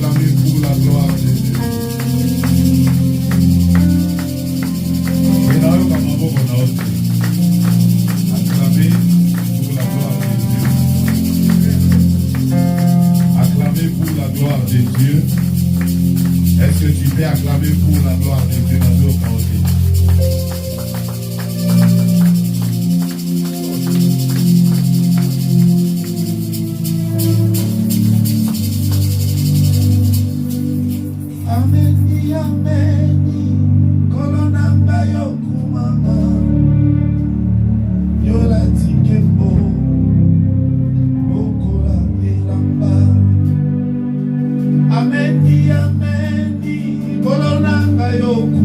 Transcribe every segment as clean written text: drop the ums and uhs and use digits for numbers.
acclamez pour la gloire de Dieu. Acclamez pour la gloire de Dieu. Acclamez pour la gloire de Dieu. Est-ce que tu peux acclamer pour la gloire de Dieu dans le monde? Ameni, ameni, kolonamba yokumama, yola tikembo, okola elamba. Ameni, ameni, kolonamba yokumama.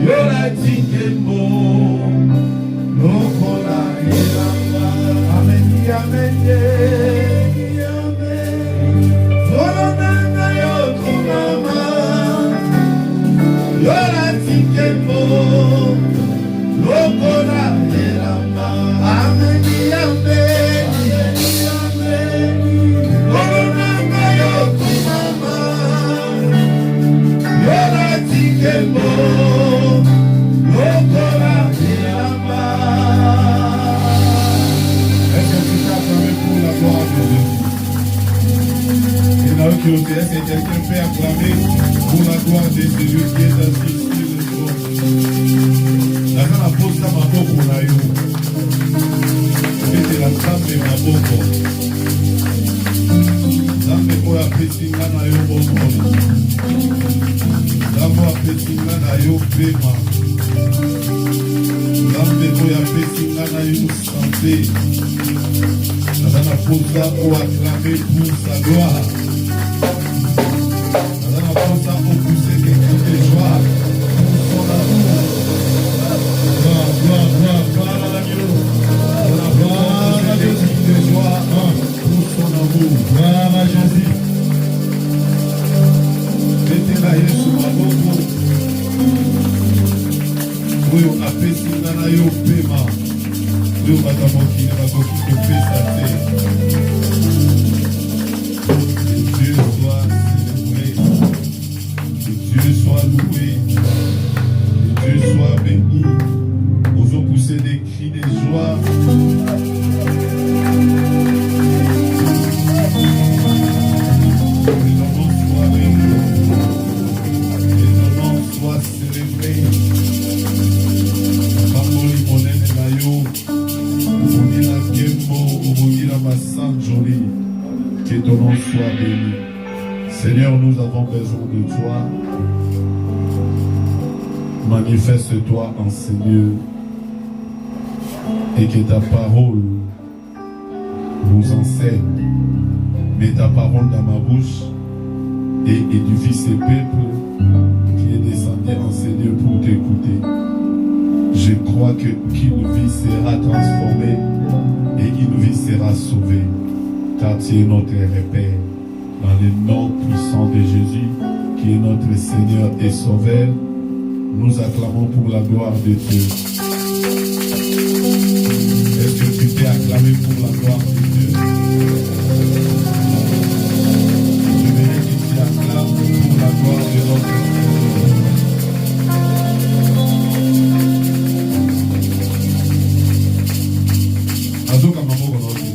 Yola tikembo, lokola elanga. Amen, amen, amen. Olonanga yokumama, yola tikembo, lokola elanga. Amen, amen, amen. Olonanga yokumama, yola tikembo. Est-ce que quelqu'un peut acclamer pour la gloire de celui qui est assis sur le trône? La grande apôtre ça m'a beaucoup pour la yo. C'était la femme de ma boko. Zambe ko ya pesinga na yo boko. Zambe ya pesinga na yo pema. Zambe ko ya pesinga na yo santé. La grande apôtre ça pour acclamer pour sa gloire. Comme ça, on poussait quelque chose de joie pour son amour. Gloire à l'agneau. Gloire à Dieu de joie pour son amour. Gloire à Jésus. Mettez la haine sur ma boco. Oui, on a fait si on a eu au paiement. Oui, on va d'abord qui n'a pas beaucoup de fait sa terre. Dieu soit célébré. Dieu soit loué, Dieu soit béni. Osons pousser des cris de joie. Que ton nom soit béni, que ton nom soit célébré. Pamoli monene na yo, obongi la kembo, obongi la masanjoli. Que ton nom soit béni. Seigneur, nous avons besoin de toi. Manifeste-toi en Seigneur et que ta parole nous enseigne. Mets ta parole dans ma bouche et édifie ce peuple qui est descendu en Seigneur pour t'écouter. Je crois qu'une vie sera transformée et une vie sera sauvée, car tu es notre repère. Dans le nom puissant de Jésus, qui est notre Seigneur et Sauveur, nous acclamons pour la gloire de Dieu. Est-ce que tu peux acclamer pour la gloire de Dieu? Je voudrais que tu acclames pour la gloire de notre Seigneur. Azoka mamo konosi.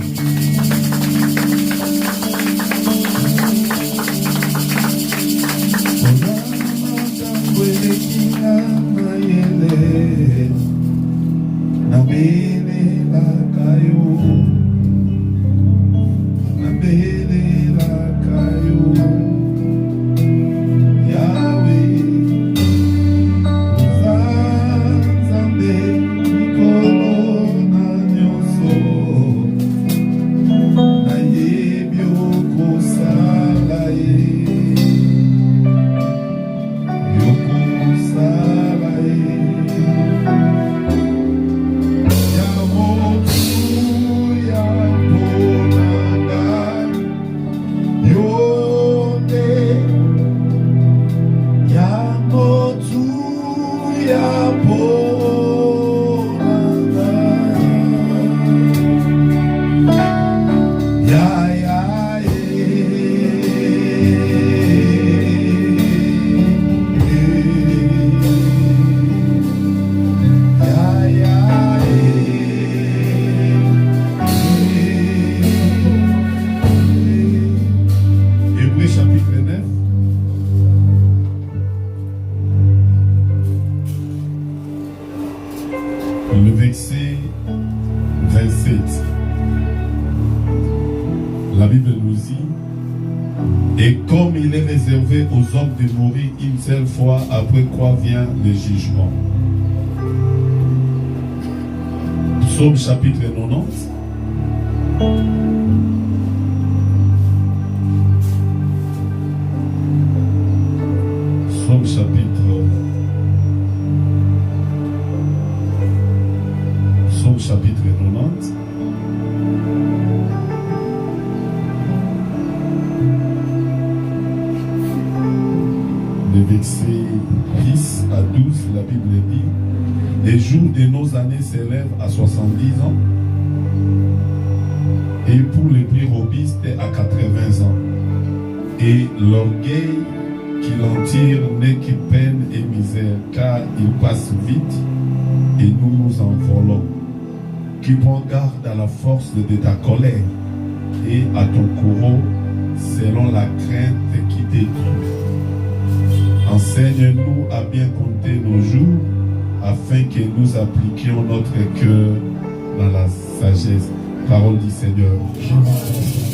Le verset 27. La Bible nous dit: et comme il est réservé aux hommes de mourir une seule fois, après quoi vient le jugement. Psaume chapitre 90. Psaume chapitre chapitre 90. Le verset 10 à 12, la Bible dit: les jours de nos années s'élèvent à 70 ans, et pour les plus robustes à 80 ans. Et l'orgueil qui l'en tire n'est que peine et misère, car il passe vite et nous nous envolons. Qui prend garde à la force de ta colère et à ton courroux selon la crainte qui t'éduque. Enseigne-nous à bien compter nos jours, afin que nous appliquions notre cœur dans la sagesse. Parole du Seigneur.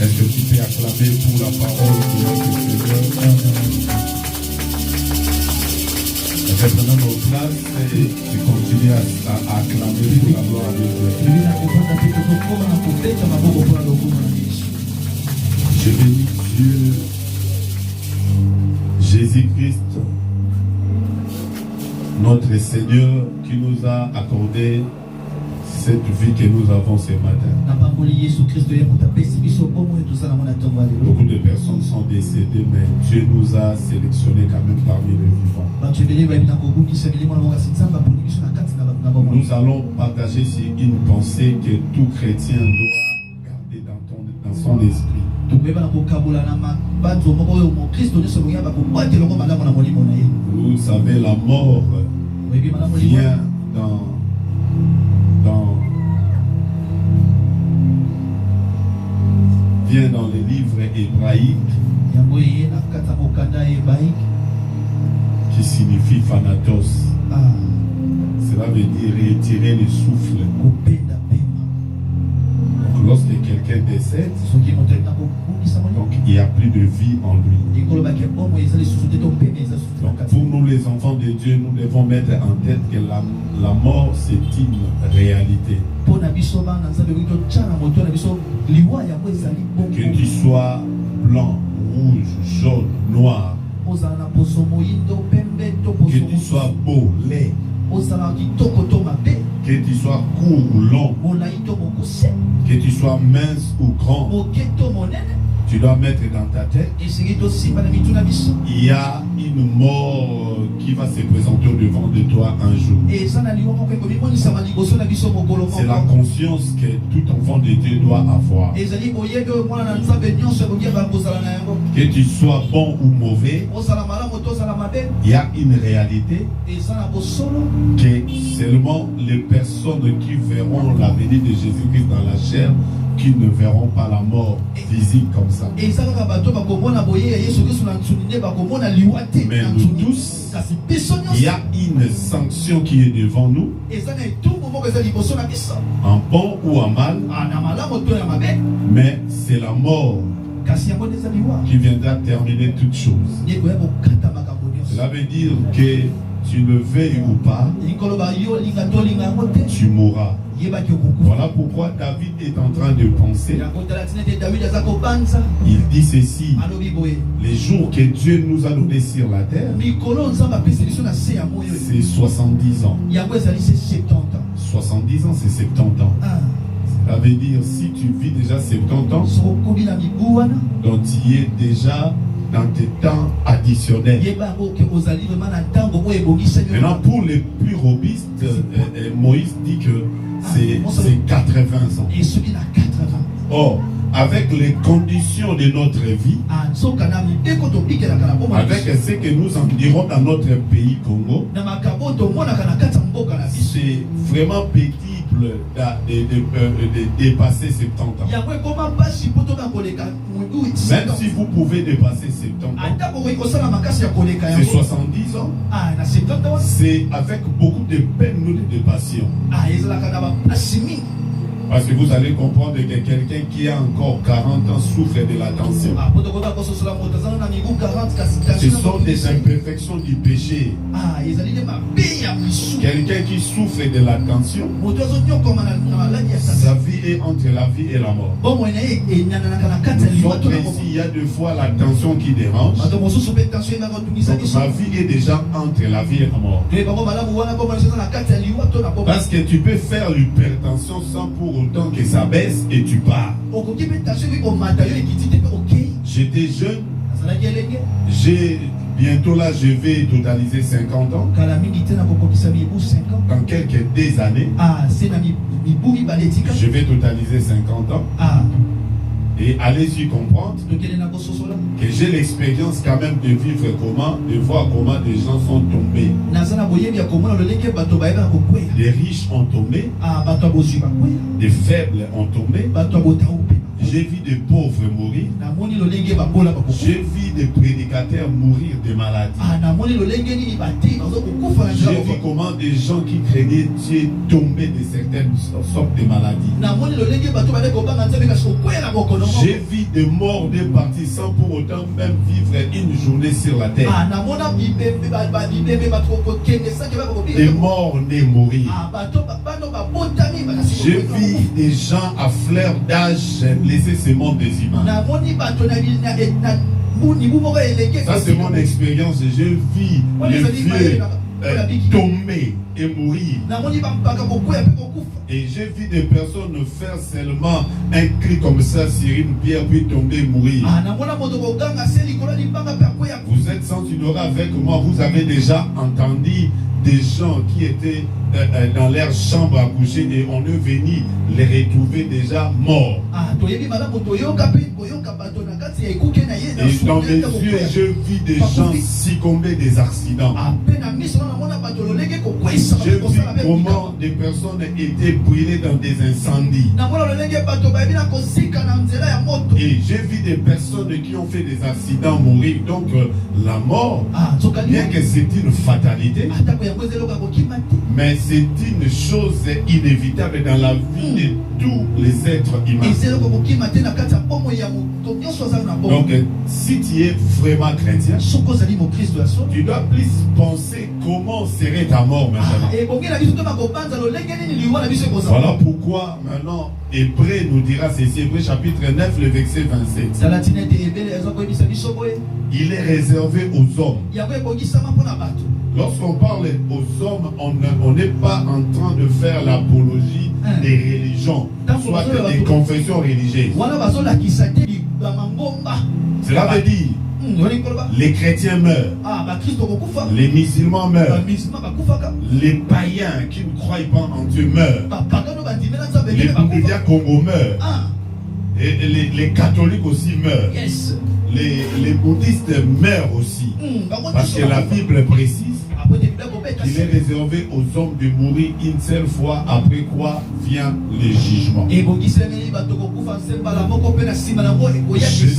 Est-ce que tu peux acclamer pour la parole de notre Seigneur? Reprenons nos places et tu continues à acclamer pour la gloire de Dieu. Je bénis Dieu, Jésus-Christ, notre Seigneur, qui nous a accordé cette vie que nous avons ce matin. Beaucoup de personnes sont décédées, mais Dieu nous a sélectionnés quand même parmi les vivants. Nous allons partager sur une pensée que tout chrétien doit garder dans son esprit. Vous savez, la mort vient dans les livres hébraïques qui signifie Thanatos. Cela veut dire retirer le souffle. Donc lorsque quelqu'un décède, donc il n'y a plus de vie en lui. Donc pour nous les enfants de Dieu, nous devons mettre en tête que la mort c'est une réalité. Que tu sois blanc, rouge, jaune, noir, que tu sois beau, laid, que tu sois court ou long, que tu sois mince ou grand, tu dois mettre dans ta tête, il y a une mort qui va se présenter au devant de toi un jour. C'est la conscience que tout enfant de Dieu doit avoir. Que tu sois bon ou mauvais, il y a une réalité que seulement les personnes qui verront la venue de Jésus-Christ dans la chair, qui ne verront pas la mort physique comme ça. Mais nous tous, il y a une sanction qui est devant nous, en bon ou en mal, mais c'est la mort qui viendra terminer toutes choses. Cela veut dire que tu le veuilles ou pas, tu mourras. Voilà pourquoi David est en train de penser. Il dit ceci: les jours que Dieu nous a donnés sur la terre, c'est 70 ans. 70 ans, c'est 70 ans. Ça veut dire, si tu vis déjà 70 ans, donc tu es déjà dans tes temps additionnels. Maintenant, pour les plus robustes, Moïse dit que c'est 80 ans. Or, avec les conditions de notre vie, avec ce que nous en dirons dans notre pays Congo, c'est vraiment pénible de dépasser 70 ans. Même si vous pouvez dépasser 70 ans, c'est 70 ans, c'est avec beaucoup de peine nous le dépassions. Parce que vous allez comprendre que quelqu'un qui a encore 40 ans souffre de la tension. Ce sont des imperfections du péché. Quelqu'un qui souffre de la tension, sa vie est entre la vie et la mort. Nous sommes ici, il y a deux fois la tension qui dérange. Donc ma vie est déjà entre la vie et la mort. Parce que tu peux faire l'hypertension sans pour autant que ça baisse et tu pars. J'étais jeune. Bientôt là, je vais totaliser 50 ans. Dans quelques des années, je vais totaliser 50 ans. Et allez-y comprendre que j'ai l'expérience quand même de vivre comment, de voir comment des gens sont tombés. Les riches ont tombé, les faibles ont tombé. J'ai vu des pauvres mourir. J'ai vu des prédicateurs mourir de maladies. J'ai vu comment des gens qui craignaient Dieu tomber de certaines sortes de maladies. J'ai vu des morts départis sans pour autant même vivre une journée sur la terre. Des morts nés mourir. J'ai vu des gens à fleur d'âge laisser ce monde des humains. Ça c'est mon expérience. J'ai vu les vieux tomber et mourir. Et j'ai vu des personnes faire seulement un cri comme ça sur une pierre puis tomber et mourir. Vous êtes sans ignorer avec moi, vous avez déjà entendu des gens qui étaient dans leur chambre à coucher et on est venu les retrouver déjà morts. Et dans mes yeux, je vis des gens succomber des accidents. Je vis comment des personnes étaient brûlées dans des incendies. Et j'ai vu des personnes qui ont fait des accidents mourir. Donc la mort, bien que c'est une fatalité, mais c'est une chose inévitable dans la vie de tous les êtres humains. Donc si tu es vraiment chrétien, tu dois plus penser comment serait ta mort maintenant. Voilà pourquoi maintenant Hébreu nous dira ceci, Hébreu chapitre 9, le verset 27. Il est réservé aux hommes. Lorsqu'on parle aux hommes, on n'est pas en train de faire l'apologie des religions, soit des confessions religieuses. Cela veut dire les chrétiens meurent, les musulmans meurent, les païens qui ne croient pas en Dieu meurent, les bouddhistes Congo meurent, et les catholiques aussi meurent, les bouddhistes meurent aussi, parce que la Bible précise qu'il est réservé aux hommes de mourir une seule fois, après quoi vient le jugement. Je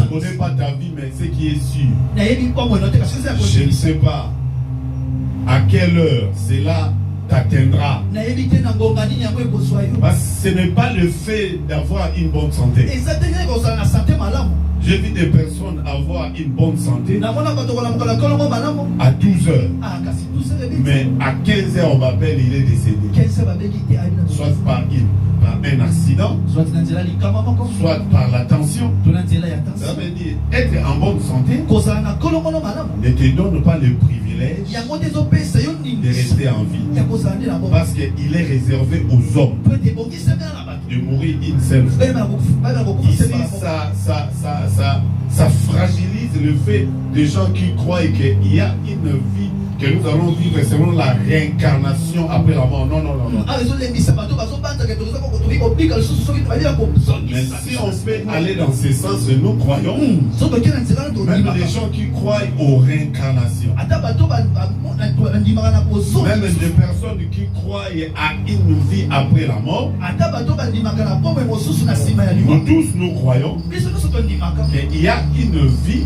ne connais pas ta vie, mais ce qui est sûr, je ne sais pas à quelle heure cela t'atteindra. Parce que ce n'est pas le fait d'avoir une bonne santé. J'ai vu des personnes avoir une bonne santé à 12 heures. Mais à 15 heures, on m'appelle, il est décédé. Soit par un accident, soit par la tension. Ça veut dire être en bonne santé ne te donne pas le privilège de rester en vie. Parce qu'il est réservé aux hommes de mourir une seule fois. Ici, ça fragilise le fait des gens qui croient qu'il y a une vie que nous allons vivre selon la réincarnation après la mort. Non, non, non, non. Mais si on peut aller dans ce sens, nous croyons, même les gens qui croient aux réincarnations, même des personnes qui croient à une vie après la mort, nous tous nous croyons qu'il y a une vie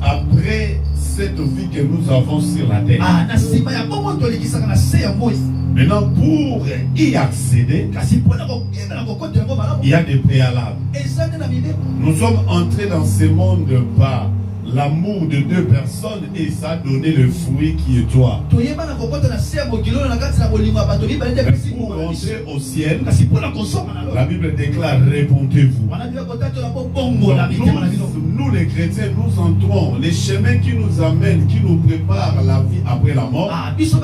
après cette vie que nous avons sur la terre. Maintenant, pour y accéder, il y a des préalables. Nous sommes entrés dans ce monde par l'amour de deux personnes et ça a donné le fruit qui est toi. Pour rentrer au ciel, la Bible déclare répondez-vous. nous les chrétiens, nous entrons les chemins qui nous amènent, qui nous préparent la vie après la mort. C'est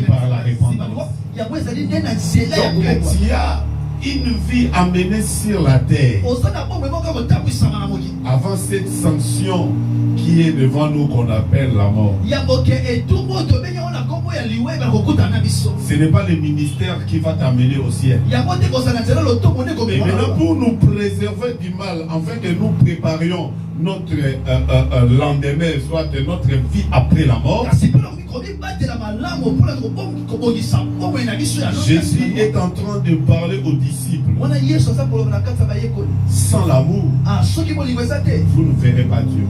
par la repentance. Donc il y a une vie amenée sur la terre avant cette sanction qui est devant nous qu'on appelle la mort. Ce n'est pas le ministère qui va t'amener au ciel. Et maintenant, pour nous préserver du mal, afin que nous préparions notre lendemain, soit notre vie après la mort, Jésus est en train de parler aux disciples. Sans l'amour, vous ne verrez pas Dieu.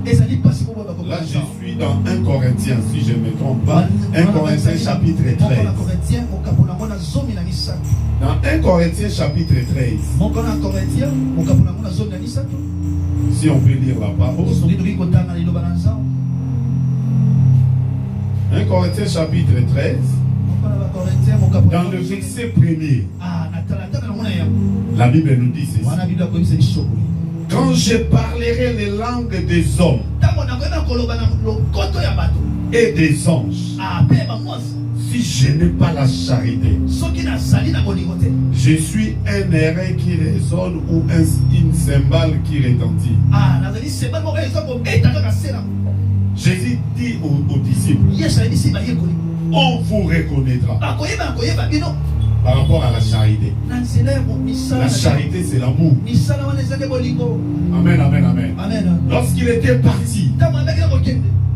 Là, je suis dans 1 Corinthiens, si je ne me trompe pas. 1 Corinthiens chapitre 13. Dans 1 Corinthiens chapitre 13. Si on peut lire la parole. 1 Corinthiens chapitre 13. Dans le verset 1er. La Bible nous dit ceci. Quand je parlerai les langues des hommes et des anges, si je n'ai pas la charité, je suis un airain qui résonne ou une cymbale qui retentit. Jésus dit aux disciples, on vous reconnaîtra par rapport à la charité. La charité, c'est l'amour. Amen, amen, amen. Lorsqu'il était parti,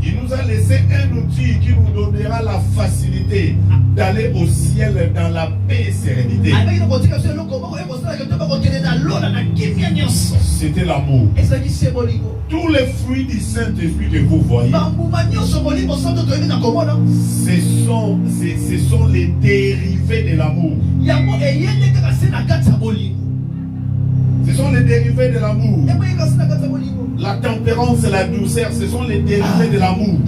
il nous a laissé un outil qui nous donnera la facilité d'aller au ciel dans la paix et sérénité. C'était l'amour. Tous les fruits du Saint-Esprit que vous voyez, ce sont les dérivés de l'amour. Ce sont les dérivés de l'amour. La tempérance et la douceur, ce sont les dérivés de l'amour.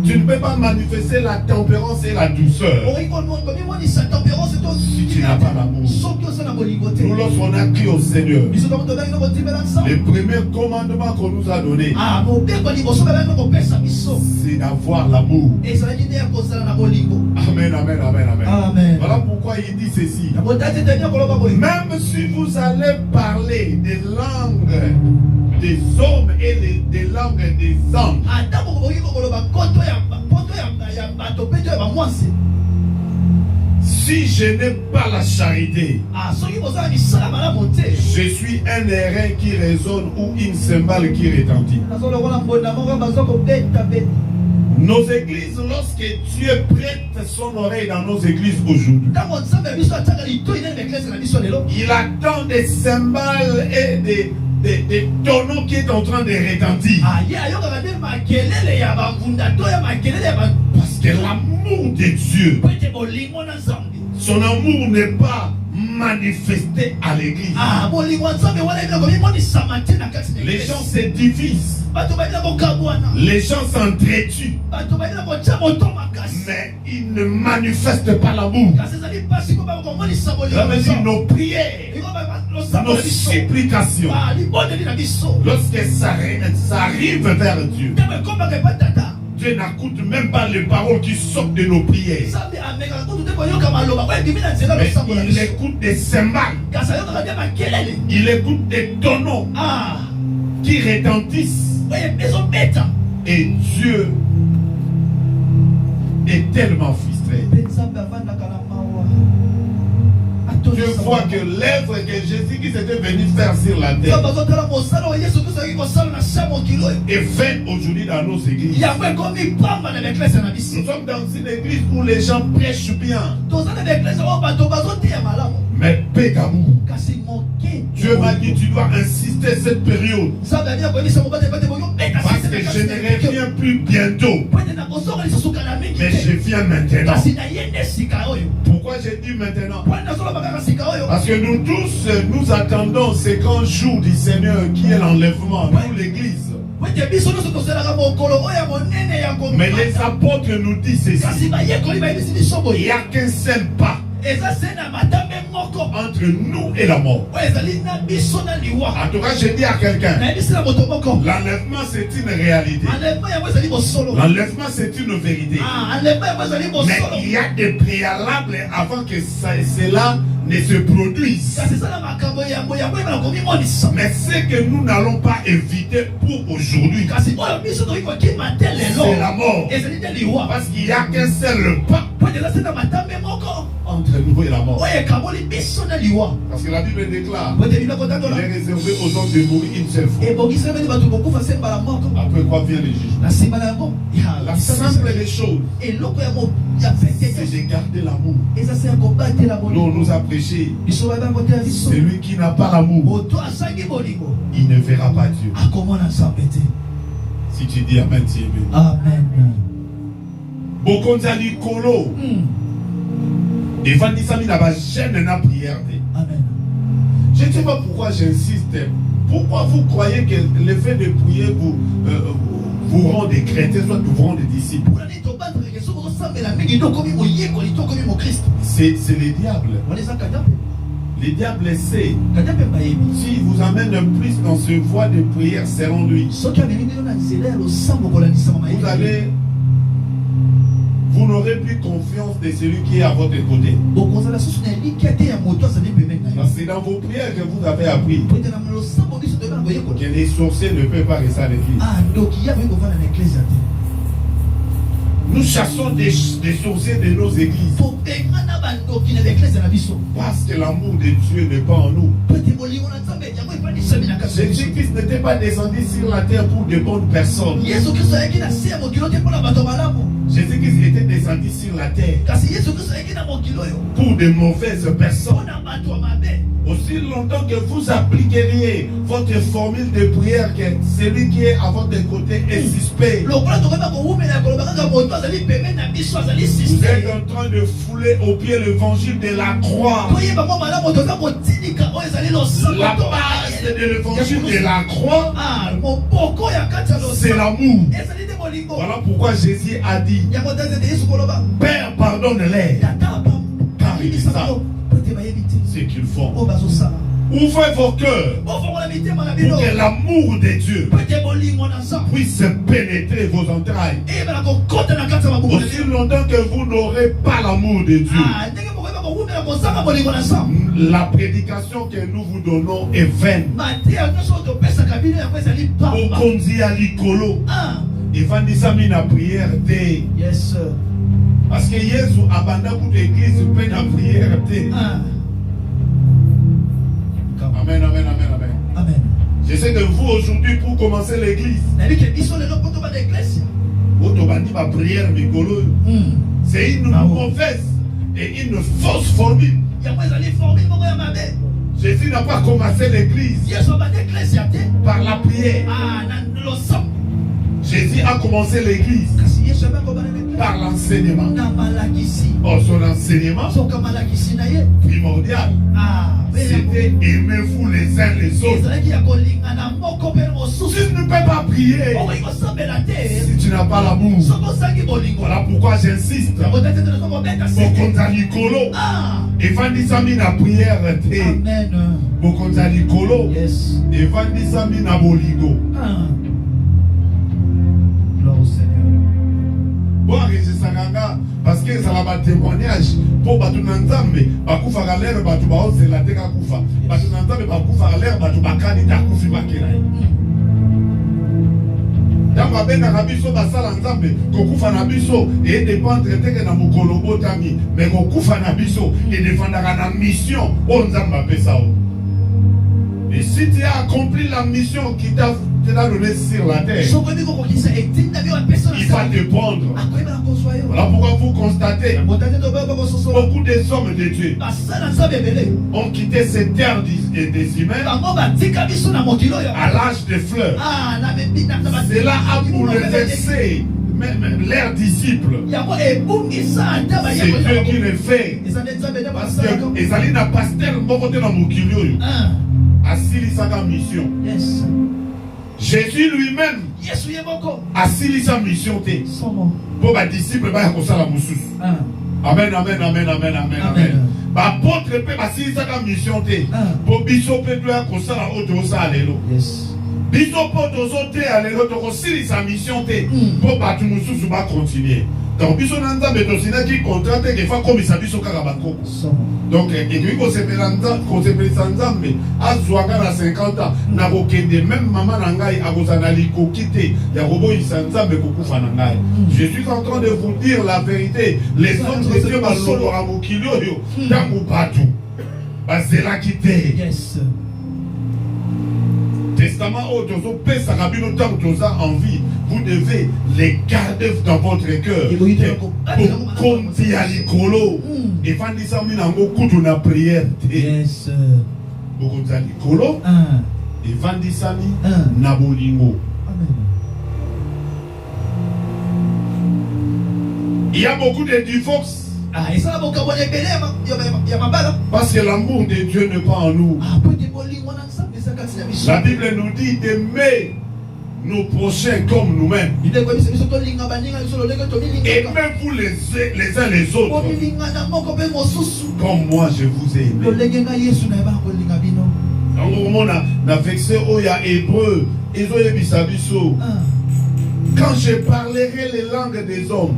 Tu ne peux pas manifester la tempérance et la douceur si tu n'as pas l'amour. Nous, lorsqu'on a crié au Seigneur, le premier commandement qu'on nous a donné, c'est d'avoir l'amour. Amen, amen, amen, amen. Voilà pourquoi il dit ceci. Même si vous allez parler des langues des hommes et des langues des anges, si je n'ai pas la charité, je suis un airain qui résonne ou une cymbale qui retentit. Nos églises, lorsque Dieu prête son oreille dans nos églises aujourd'hui, il attend des cymbales et des tonneaux qui est en train de retentir. Parce que l'amour de Dieu, son amour n'est pas manifesté à l'église. Les gens se divisent. Les gens s'entretuent. Mais ils ne manifestent pas l'amour. Ça veut dire nos prières, nos supplications, lorsque ça arrive vers Dieu, Dieu n'écoute même pas les paroles qui sortent de nos prières. Mais il écoute des cymbales. Il écoute des tonneaux qui retentissent. Et Dieu est tellement frustré. Dieu voit que l'œuvre que Jésus qui s'était venu faire sur la terre est fait aujourd'hui dans nos églises. Nous sommes dans une église où les gens prêchent bien, mais peu d'amour. Dieu m'a dit, tu dois insister cette période, parce que je ne reviens plus bientôt, mais je viens maintenant. Pourquoi j'ai dit maintenant? Parce que nous tous, nous attendons ce grand jour du Seigneur qui est l'enlèvement, nous l'église. Mais les apôtres nous disent ceci: il n'y a qu'un seul pas. entre nous et la mort. En tout cas, je dis à quelqu'un, l'enlèvement c'est une réalité. L'enlèvement c'est une vérité. Mais il y a des préalables avant que cela ne se produise. Mais ce que nous n'allons pas éviter pour aujourd'hui, c'est la mort. Parce qu'il n'y a qu'un seul pas entre nous et la mort. Parce que la Bible déclare, il est réservé aux hommes de mourir une seule fois. Après quoi vient le jugement. La simple des choses, c'est de garder l'amour. Nous, on nous a prêché, celui qui n'a pas l'amour, il ne verra pas Dieu. Si tu dis Amen, tu es béni. Amen. Bokonzali Kolo. Et Vandisami n'a pas gêné la prière. Amen. Je ne sais pas pourquoi j'insiste. Pourquoi vous croyez que le fait de prier vous rend des chrétiens, soit vous rend des disciples? C'est le diable. Le diable sait. S'il vous amène plus dans ce voie de prière selon lui, vous n'aurez plus confiance de celui qui est à votre côté. C'est dans vos prières que vous avez appris que les sorciers ne peuvent pas rester à l'église. Nous chassons des sorciers de nos églises. Parce que l'amour de Dieu n'est pas en nous. Jésus-Christ n'était pas descendu sur la terre pour de bonnes personnes. Jésus-Christ était descendu sur la terre pour de mauvaises personnes. Aussi longtemps que vous appliqueriez votre formule de prière que celui qui est à votre côté est suspect, vous êtes en train de fouler au pied l'évangile de la croix. La base de l'évangile de la croix, c'est l'amour. Voilà pourquoi Jésus a dit, Père, pardonne-les, car ils savent ce qu'ils font. Ouvrez vos cœurs pour que l'amour de Dieu puisse pénétrer vos entrailles. Aussi longtemps que vous n'aurez pas l'amour de Dieu, la prédication que nous vous donnons est vaine. Okonzi à l'icolo, Evandisami na prière de. Parce que Jésus abandonne pour l'église peine à prière de. Amen, amen, amen, amen. Amen. Je sais que vous aujourd'hui, pour commencer l'église, c'est une mauvaise et une fausse formule. Jésus n'a pas commencé l'église par la prière. Jésus a commencé l'église par l'enseignement. Or, son enseignement primordial, c'était aimez-vous les uns les autres. Tu ne peux pas prier si tu n'as pas l'amour. Voilà pourquoi j'insiste. Bokonzalikolo, Evandisami na prière te. Bokonzalikolo, Evandisami na boligo. Gloire au Seigneur. Parce que ça va témoignage pour Batu Nanzambe, Bakufa Galère, Batu Bao, c'est la Teka Kufa. Batu Nanzambe, Bakufa Galère, Batu Bakani, Takufi Bakira. Yamba Bena Rabiso, Basala Nzambe, Kokufa Nabiso, et dépendre de na Mukolobo Tami, mais Kokufa Nabiso, et défendre la mission, Onzamba Pesao. Et si tu as accompli la mission qui t'a donné sur la terre, il va te prendre. Voilà pourquoi vous constatez beaucoup des hommes de Dieu ont quitté cette terre des humains à l'âge des fleurs. Cela a pour le verser même leurs disciples. C'est Dieu qui le fait. Parce que Ezali na pasteur mbokote na mokili asili sa mission. Jésus lui-même asili sa mission te. Pour les disciples ba kosala mususu. Amen, amen, amen, amen, amen, amen. Apôtre pe basi saka mission te. Po biso pe doit kosala oto sa lelo. Yes. Biso po tozo te alelo to kosili sa mission te. Po batu mususu ba continuer. Donc biso nanda betosina ki contrat ke fa comme ça biso kaka bakoko. Donc et puis ko sepelanda ko sepelisanda azwaka na 50 ans na bokende même maman na ngai akozana liko kite ya robo isanza be kokufa na ngai. Je suis en train de vous dire la vérité. Les hommes de Dieu ba solo amokilio yo tangu batu bazela kite. Yes. Testament Otozo pesa kabino tangu toza en vie. Vous devez les garder dans votre cœur. Comme dit à l'icolo. Et Vandisa Minango Kutu na prière. Yes. Beaucoup de l'icolo. Et Vandisa Nabolingo. Il y a beaucoup de divorces. Parce que l'amour de Dieu n'est pas en nous. La Bible nous dit d'aimer nos prochains comme nous-mêmes. Aimez-vous les uns les autres comme moi je vous ai aimé. On a vexé Oya Hébreu. Quand je parlerai les langues des hommes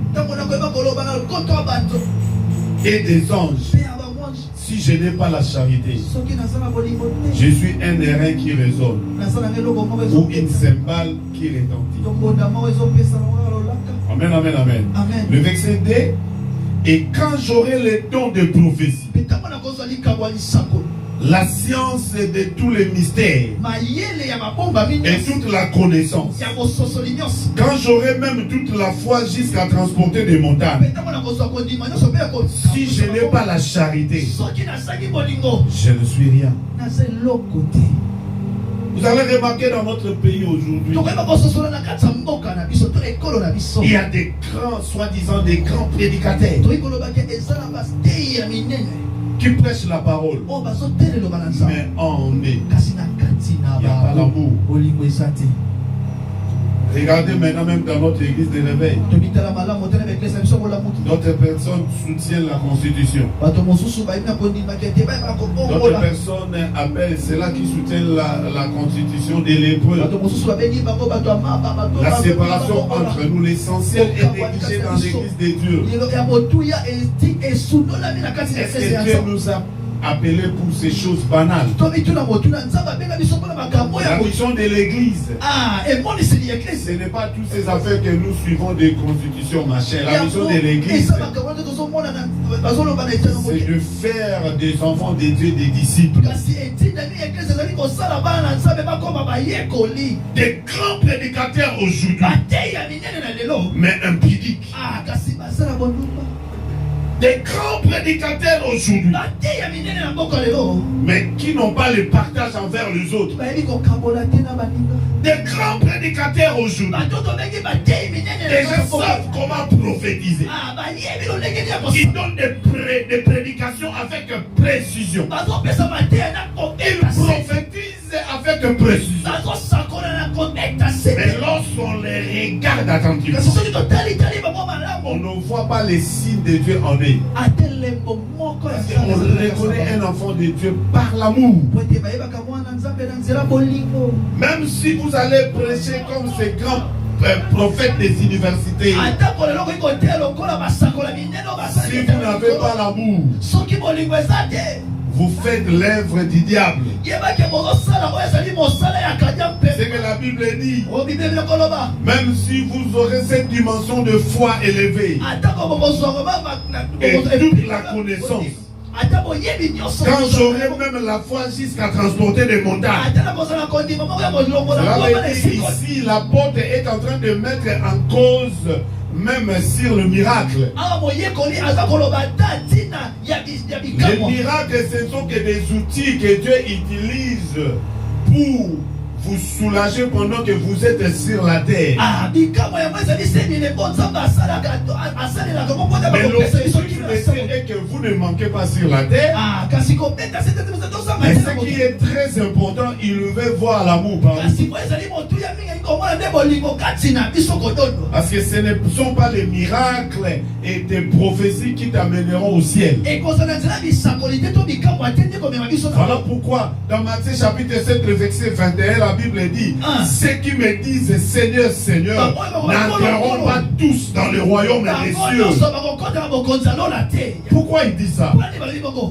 et des anges, si je n'ai pas la charité, je suis un airain qui résonne ou une cymbale qui retentit. Amen, amen, amen. Le verset D. Et quand j'aurai le don de prophétie, la science de tous les mystères et toute la connaissance, quand j'aurai même toute la foi jusqu'à transporter des montagnes, si je n'ai pas la charité, je ne suis rien. Vous allez remarquer dans notre pays aujourd'hui, il y a des grands, soi-disant des grands prédicateurs qui prêchent la parole, mais en est, il n'y a pas l'amour. Regardez maintenant même dans notre église de réveil, d'autres personnes soutiennent la constitution. D'autres personnes appellent cela qui soutiennent la constitution de l'hébreu. La séparation entre nous, l'essentiel est négligé dans l'église de Dieu. Est-ce que Dieu nous a appelés pour ces choses banales? La mission de l'église, ce n'est pas toutes ces affaires que nous suivons des constitutions, ma chère. La mission de l'église, c'est de faire des enfants de Dieu des disciples. Des grands prédicateurs aujourd'hui, mais impudiques. Des grands prédicateurs aujourd'hui, mais qui n'ont pas le partage envers les autres. Des grands prédicateurs aujourd'hui, des gens savent comment prophétiser. Ils donnent des prédications avec précision. Ils prophétisent avec précision. Mais lorsqu'on les regarde attentivement, on ne voit pas les signes de Dieu en eux. On reconnaît un enfant de Dieu par l'amour. Même si vous allez prêcher comme ces grands prophètes des universités, si vous n'avez pas l'amour, vous faites l'œuvre du diable. C'est que la Bible dit. Même si vous aurez cette dimension de foi élevée et toute la connaissance, quand j'aurai même la foi jusqu'à transporter des montagnes, ici l'apôtre est en train de mettre en cause même sur le miracle. Les miracles, ce sont que des outils que Dieu utilise pour vous soulager pendant que vous êtes sur la terre. Mais l'objectif est que vous ne manquez pas sur la terre. Mais ce qui est très important, il veut voir l'amour par vous. Parce que ce ne sont pas les miracles et des prophéties qui t'amèneront au ciel. Voilà pourquoi dans Matthieu chapitre 7 verset 21 la Bible dit ceux qui me disent Seigneur Seigneur n'entreront pas tous dans le royaume des cieux. Pourquoi il dit ça?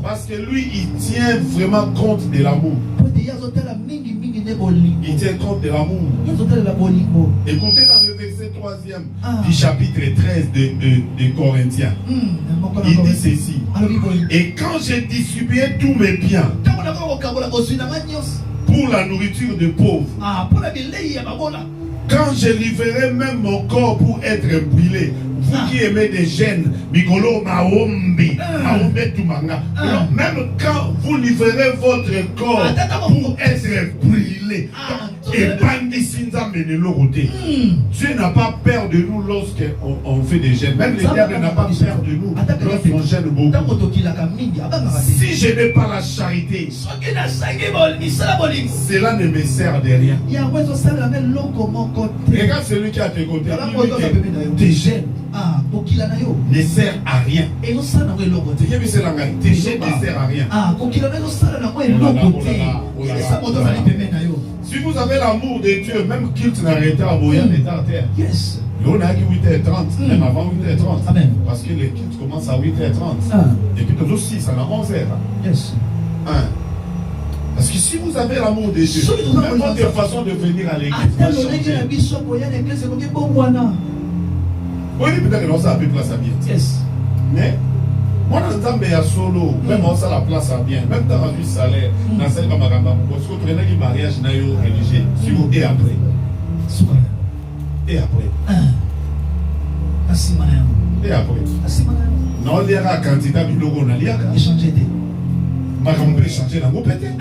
Parce que lui il tient vraiment compte de l'amour. Il tient compte de l'amour. Écoutez dans le verset 3e du chapitre 13 de Corinthiens. Il dit ceci. Et quand j'ai distribué tous mes biens pour la nourriture des pauvres, quand je livrerai même mon corps pour être brûlé, vous qui aimez des gènes, Mikolo Maombi, Maombe Tumanga, même quand vous livrerez votre corps pour être brûlé, et Dieu n'a pas peur de nous lorsqu'on fait des gènes. Même le diable n'a pas peur de nous lorsqu'on gêne beaucoup. Si je n'ai pas la charité, cela ne me sert de rien. Regarde celui qui a tes côtés. Tes gènes ne sert à rien. Tes gènes ne sert à rien. Si vous avez l'amour de Dieu, même culte n'arrête à Boyan et à terre. Yes. On a dit 8h30, même avant 8h30. Amen. Parce que les cultes commencent à 8h30. Et puis toujours 6, ça a 11h. Yes. Parce que si vous avez l'amour de Dieu, même votre façon de venir à l'église va changer. Oui, peut-être que l'on s'est appelé place à bien. Yes. Mais moi, dans le temps, il y a solo, même on s'est la place à bien, même dans la vie salaire, dans celle comme Maramba, parce que tu as un mariage religieux, et après. Et après. Et après. Non, il y a un candidat qui logo n'a liaka. Échanger des. Maramba échanger dans vos pétés.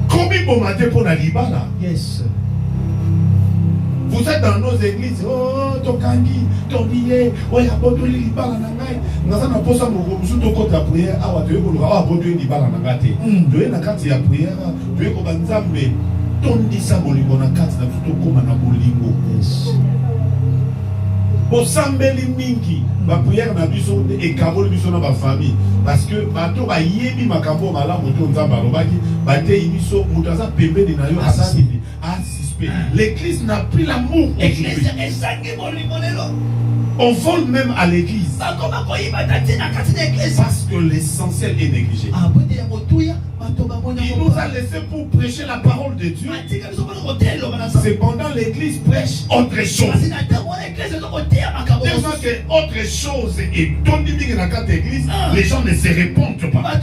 Combien de matin pour la libala? Yes. Vous êtes dans nos églises, oh, Tokangi, Tobiye, oh, y'a pas de libala nangai. Nous avons posé mon sous ton côté à prière, ah, tu es pour le avoir pas de libala nangate. Tu es dans la carte à prière, tu es comme un zambe, ton dit ça, bolingo na carte, na tout comme un bolingo. Yes. Au sambeli mingi, ma prière n'a plus son et kabol plus son ma famille. Parce que bateau a yébi ma kabo malam, moto nzamba robaki, bate ibiso, mutaza pembe de nayo asasi. L'église n'a plus l'amour. On vole même à l'église. Parce que l'essentiel est négligé. Il nous a laissé pour prêcher la parole de Dieu. Cependant, l'église prêche autre chose. Tellement que autre chose est donnée dans cette église, les gens ne se répondent pas.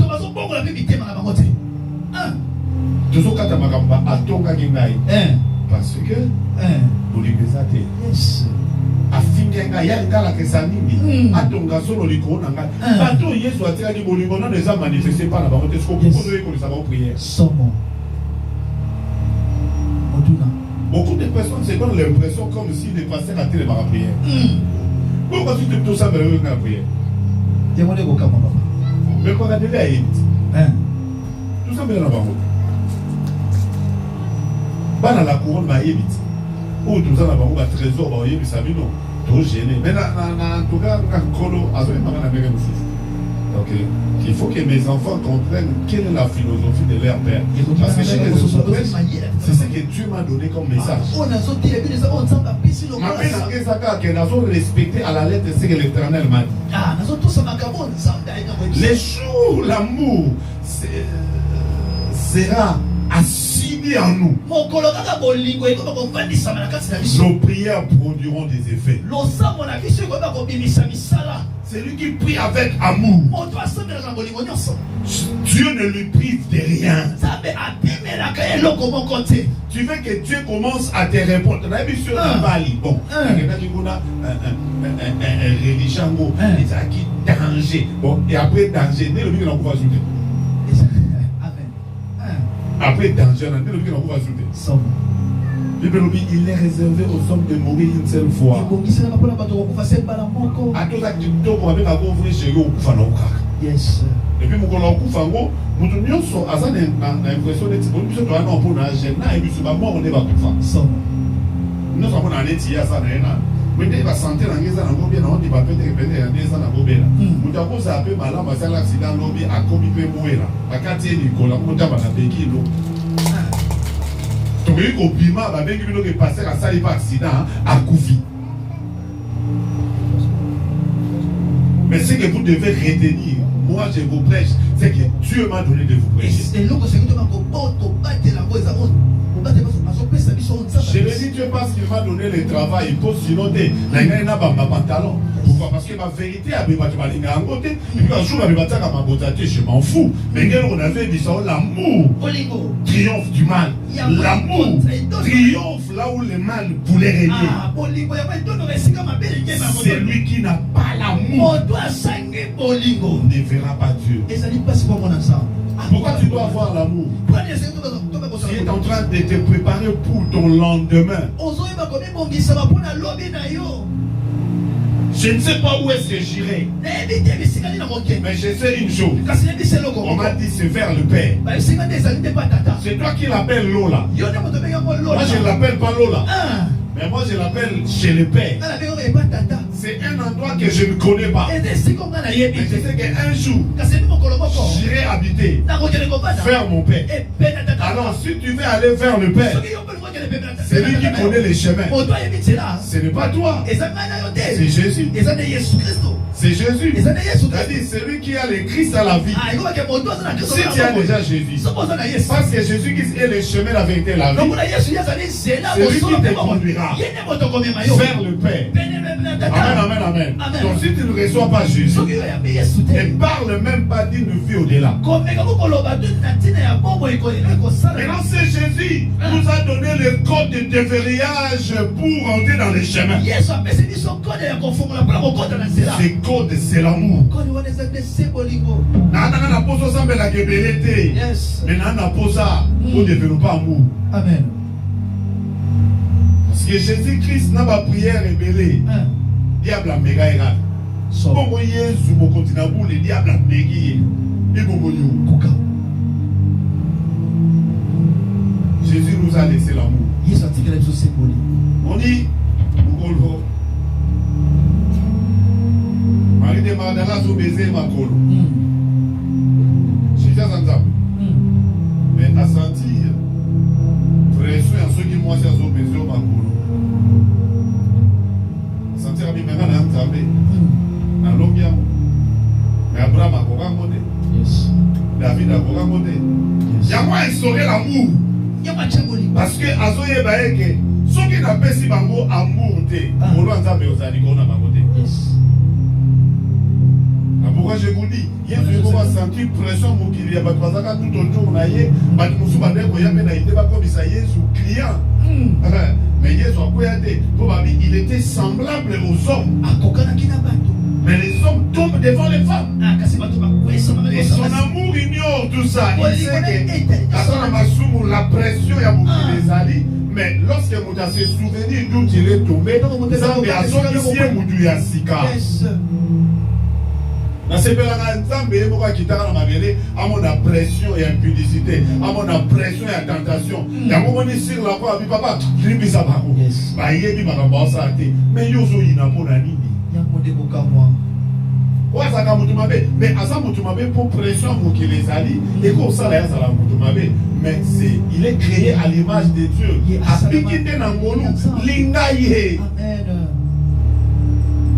Parce que vous les besatez. Yes. Afinga ya ngala kesanini atonga solo likona nga bato Yesu atia di bolingo na les a manifesté par la volonté ce qu'on peut que les savons prière. Somo. Oduna. Beaucoup de personnes se donnent l'impression comme si les pasteurs étaient les prière. Pourquoi tu te tout ça dans la prière? Demandez au camp papa. Mais quand on a déjà dit tout ça dans la parole. Bana la couronne m'a évité. Ou tout ça dans la trésor va y ça non. Trop gêné. Mais en tout cas colo azoé m'a na même chose. Donc il faut que mes enfants comprennent quelle est la philosophie de leur père. Parce que chez les autres, c'est ce que Dieu m'a donné comme message. Ma mère n'a pas que nous respecté à la lettre ce que l'Éternel m'a dit. Les jours l'amour sera assigné en nous. Nos prières produiront des effets. Celui qui prie avec amour, Dieu ne lui prive de rien. Tu veux que Dieu commence à te répondre. Bon, religion, danger. Bon, et après danger, dès le but qu'on va ajouter. Après danger, dès le but qu'on va ajouter. Il est réservé aux hommes de mourir une seule fois. Yes. Et puis, mon Fango, nous nous sommes à l'impression d'être bon, nous sommes à un peu d'âge, et puis, on est pas nous sommes en étier à ça, mais il va sentir dans les ans, on dit pas peut-être répéter en 10 ans à Gobela. Nous avons appelé Malam, c'est l'accident lobby à Komipe Mouela. À Katia Nicolas, nous avons appelé Kilo. Donc, il y a un piment, il est passé à ça, il pas accident à Koufi. Mais ce que vous devez retenir, moi je vous prêche, c'est que Dieu m'a donné de vous prêcher. Je l'ai dit, Dieu parce qu'il m'a donné le travail, il pose sinon des pantalon. Pourquoi? Parce que ma vérité a bien en côté, et puis un jour, je m'en fous. Mais quand on avait dit ça, l'amour triomphe du mal. L'amour triomphe là où le mal voulait régner. C'est lui qui n'a pas l'amour ne verra pas Dieu. Pourquoi tu dois avoir l'amour? Tu es en train de te préparer pour ton lendemain. Je ne sais pas où est-ce que j'irai. Mais je sais une chose. On m'a dit c'est vers le Père. C'est toi qui l'appelles Lola. Moi je ne l'appelle pas Lola. Mais moi je l'appelle chez le Père. C'est un endroit que je ne connais pas. Mais je sais qu'un jour, j'irai habiter vers mon Père. Alors si tu veux aller vers le Père, c'est lui qui connaît les chemins. Ce n'est pas toi. C'est Jésus. C'est Jésus. C'est-à-dire celui qui a le Christ à la vie. Si tu as déjà Jésus, parce que Jésus qui est le chemin, la vérité, la vie, c'est lui qui te conduira vers le Père. Amen, amen. Donc si tu ne reçois pas Jésus, ne parle même pas d'une vie au-delà. Maintenant c'est Jésus qui nous a donné le code de déverrouillage pour entrer dans les chemins. Ce code, c'est l'amour. Amen. Parce que Jésus-Christ n'a pas prière rébellée. Diable a méga erreur. Comment Jésus au continent pour le diable a méga. Jésus nous a laissé l'amour. On dit, Marie de Magdala sous baiser ma colo. Jésus a entendu. Mais à sentir pression à ceux qui m'ont fait sous baiser ma colo. À sentir à mi maintenant à entamé. Dans l'objet. Mais Abraham a encore monté. David a encore monté. Il y a moins instauré l'amour. Parce que Azoye Baeke, ceux qui n'ont pas si bango amour, on doit entamé aux aligons à ma côté. Pourquoi je vous dis, il y a une sentir pression pour qu'il y a pas tout autour, on a eu, client. Mais il était semblable aux hommes. Mais les hommes tombent devant les femmes. Et son amour ignore tout ça. Il sait que la pression, il y a beaucoup des alliés. Mais lorsque vous avez ce souvenir d'où il est tombé, vous avez à son ici et vous avez à Sika. Dans ces pays-là, à mon pression et impudicité, à mon pression et tentation. Il y a un moment sur la voie, papa, je ne sais pas. Mais il y a mais pour pression pour qu'il les allie et comme ça mais il est créé à l'image de Dieu.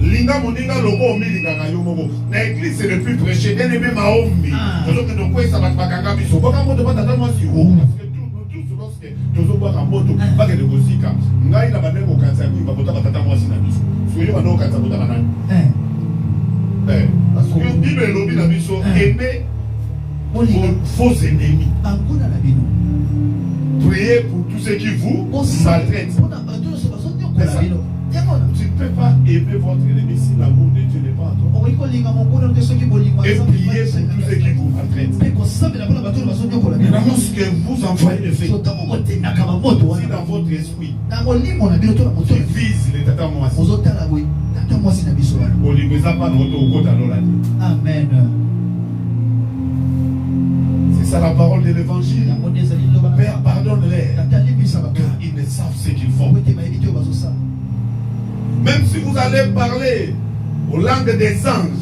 Linga moninga lobo milinga kayomo. Na église c'est le plus prêché. Bien aimé Maombi. Donc donc quoi ça va pas kanga biso. Boka moto pas tata moi si ho. Parce que tout lorsque tozo boka moto pas que de gosika. Ngai na baneko kanzani ba bota tata moi si na biso. Soyo ba no kanza bota banani. Parce que Bible lobi na biso aimer vos ennemis. Priez pour tous ceux qui vous maltraitent. Tu ne peux pas aimer votre ennemi si l'amour de Dieu n'est pas en toi. Et prier pour tous ceux qui vous maltraitent. Maintenant, lorsque vous envoyez le fait, si dans votre esprit, tu vises les tata moisi, Amen. C'est la parole de l'évangile. Père, pardonne-les. Car ils ne savent ce qu'ils font. Même si vous allez parler aux langues des anges,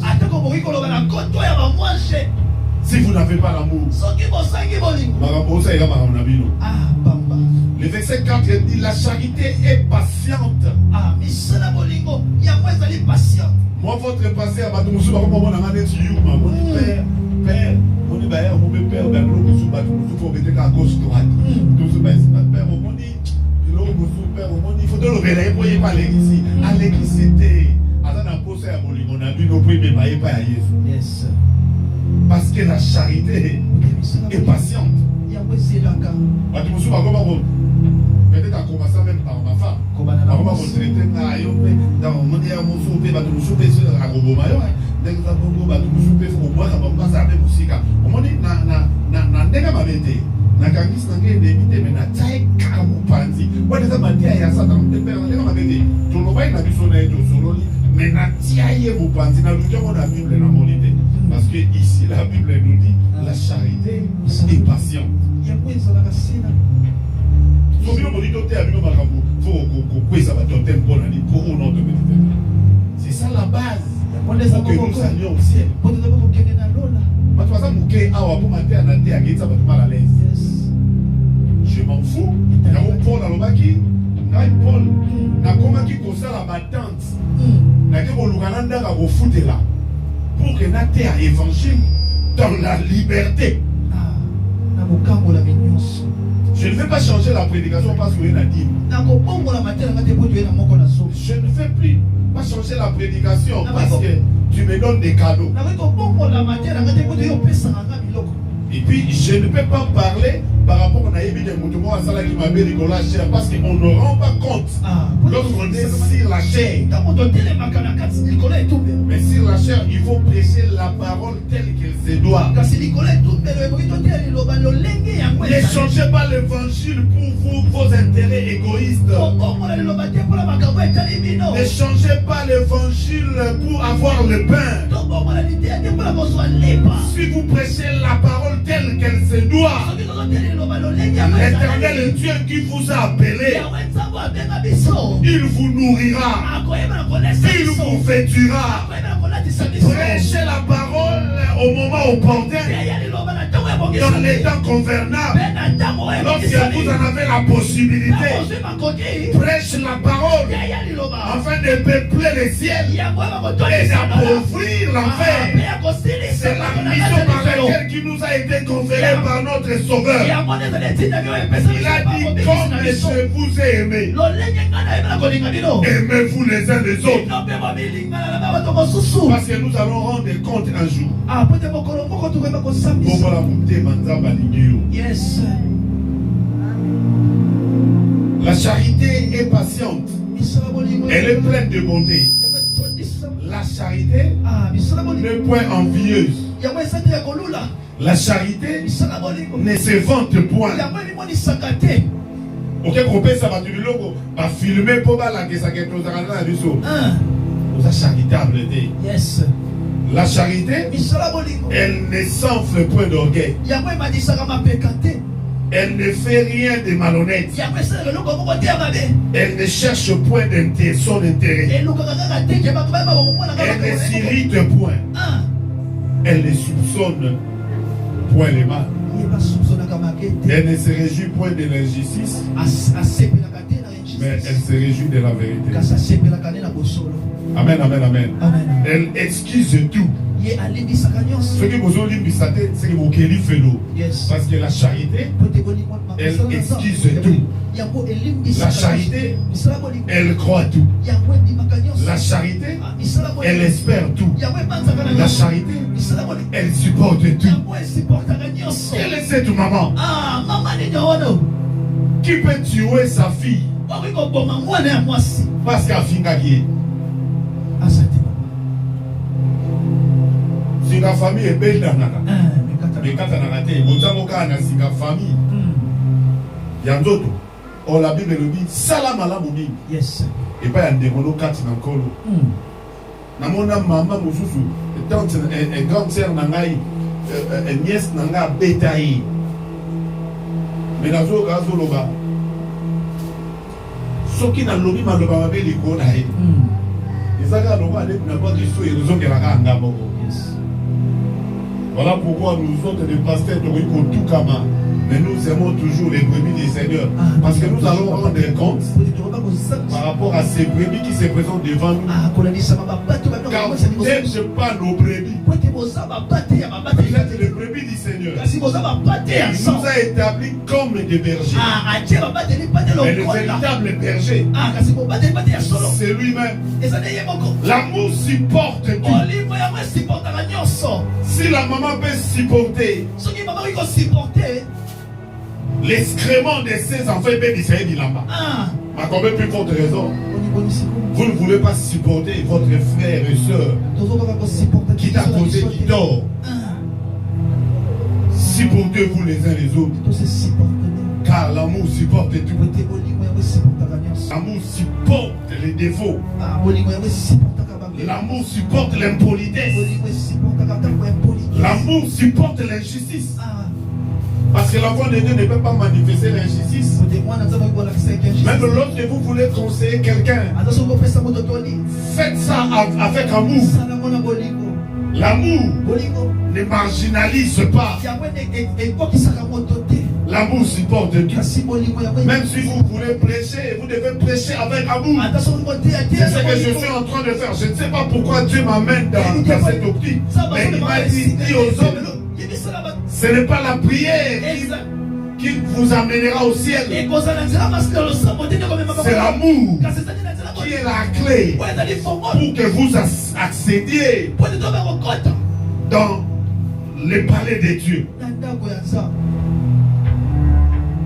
si vous n'avez pas l'amour, le verset 4 dit la charité est patiente. Moi, votre passé à Batou Moussou, Père, Père, mon père, ben l'eau Moussou, Batou Moussou, faut mettre à gauche, droite. Tout ce père, au monde, l'eau Moussou, père, au monde, il faut de l'eau, mais vous voyez pas l'église. À l'église, c'était. Attends, on a posé à Mouli, on a vu nos prix, mais pas à Jésus. Parce que la charité est patiente. Batou Moussou, peut-être à commencer même par ma femme. Comment vous traitez dans mon monde, Moussou, Batou Moussou, à Robomayo. Dès que vous avez un peu de bois, vous avez un peu de musique. Au moment où vous avez été, vous avez été, mais vous avez été panzi. Vous avez été à ça dans le père, vous avez été. Tout le monde a vu son aide au solo, mais vous avez été panzi. Nous avons la Bible dans mon idée. Parce que ici, la Bible nous dit la charité est patiente. C'est ça la base. Pour que nous allions au ciel. Je m'en fous. Paul a l'obaki. Paul n'a comment qui concerne la battante. N'a que mon Lugalanda va vous foutre là. Pour que Naté a évangile dans la liberté. Je ne vais pas changer la prédication parce que vous avez dit. Je ne vais plus pas changer la prédication parce que tu me donnes des cadeaux. Et puis je ne peux pas parler par rapport à Naïbi à Salah qui m'a dit la chair parce qu'on ne rend pas compte lorsqu'on est sur la chair. Mais sur la chair, il faut prêcher la parole telle qu'elle se doit. Ne changez pas l'évangile pour vous, vos intérêts égoïstes. Ne changez pas l'évangile pour avoir le pain. Si vous prêchez la parole telle qu'elle se doit, l'Éternel Dieu qui vous a appelé, il vous nourrira, il vous vêtira. Prêchez la parole au moment opportun, dans les temps convenables, lorsque vous en avez la possibilité. Prêche la parole afin de peupler les ciels et d'appauvrir l'enfer. C'est la mission par laquelle qui nous a été conférée par notre Sauveur. Il a dit comme je vous ai aimé, aimez-vous les uns les autres. Parce que nous allons rendre compte un jour. Yes. La charité est patiente. Elle est pleine de bonté. La charité n'est point envieuse. La charité ne se vante point. Ok, groupe ça va du logo. Va filmer pour la que ça quelque chose à la biso. Vous êtes charitable. Yes. La charité, elle ne s'enfle point d'orgueil. Elle ne fait rien de malhonnête. Elle ne cherche point son intérêt. Elle ne s'irrite point. Elle ne soupçonne point les mal. Elle ne se réjouit point de l'injustice, mais elle se réjouit de la vérité. Amen, amen, amen. Elle excuse tout. Ce que vous avez dit, c'est que vous avez fait l'eau. Parce que la charité, elle excuse tout. La charité, elle croit tout. La charité, elle espère tout. La charité, elle supporte tout. Quelle est cette maman qui peut tuer sa fille parce qu'elle a fini? Si la famille est belle dans mais quand on a raté, la famille, il y a d'autres. Or la Bible nous dit salam ala mouni. Yes. Et pas un démon kati na kolo. Na mona maman mususu, tante et grande sœur nangai, nièce nanga bétail. Mais dans le cas où ce qui n'a lobby maloba mabe liko na ye. Ezaka loba ne na pas Christo et nous autres la ngabo. Voilà pourquoi nous autres les pasteurs de Rico tout kama. Mais nous aimons toujours les brebis du Seigneur. Parce que nous allons rendre compte par rapport à ces brebis qui se présentent devant nous. Car vous n'êtes pas nos brebis. Vous êtes les brebis du Seigneur. Il nous a établis comme des bergers. Mais le véritable berger, c'est lui-même. L'amour supporte tout. Si la maman peut supporter l'excrément de ses enfants, il là-bas. À combien plus forte raison, vous ne voulez pas supporter votre frère et soeur qui t'a causé, qui dort. Supportez-vous les uns les autres. Car l'amour supporte tout. L'amour supporte les défauts. L'amour supporte l'impolitesse. L'amour supporte l'injustice. Parce que l'enfant de Dieu ne peut pas manifester l'injustice. Même lorsque vous voulez conseiller quelqu'un, faites ça avec amour. L'amour ne marginalise pas. L'amour supporte tout. Même si vous voulez prêcher, vous devez prêcher avec amour. C'est ce que je suis en train de faire. Je ne sais pas pourquoi Dieu m'amène dans cette optique. Mais il m'a dit aux hommes, ce n'est pas la prière qui vous amènera au ciel. C'est l'amour qui est la clé pour que vous accédiez dans les palais de Dieu.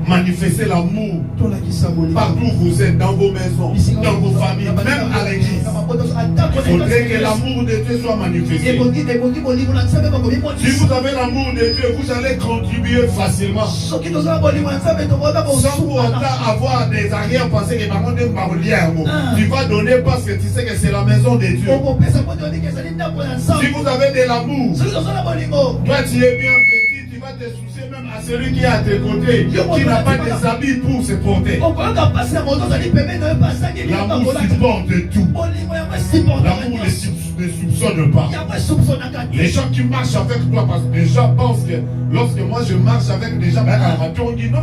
Manifestez l'amour partout où vous êtes, dans vos maisons, dans vos familles, même à l'église. Il faudrait que l'amour de Dieu soit manifesté. Si vous avez l'amour de Dieu, vous allez contribuer facilement. Sans pour autant avoir des arrière-pensées qui tu vas donner parce que tu sais que c'est la maison de Dieu. Si vous avez de l'amour, toi tu es bien petit, tu vas te soucier même à celui qui est à tes côtés, qui n'a pas des habits pour se porter. L'amour supporte tout. L'amour ne soupçonne pas. Les gens qui marchent avec toi, parce que les gens pensent que lorsque moi je marche avec des gens, on dit non.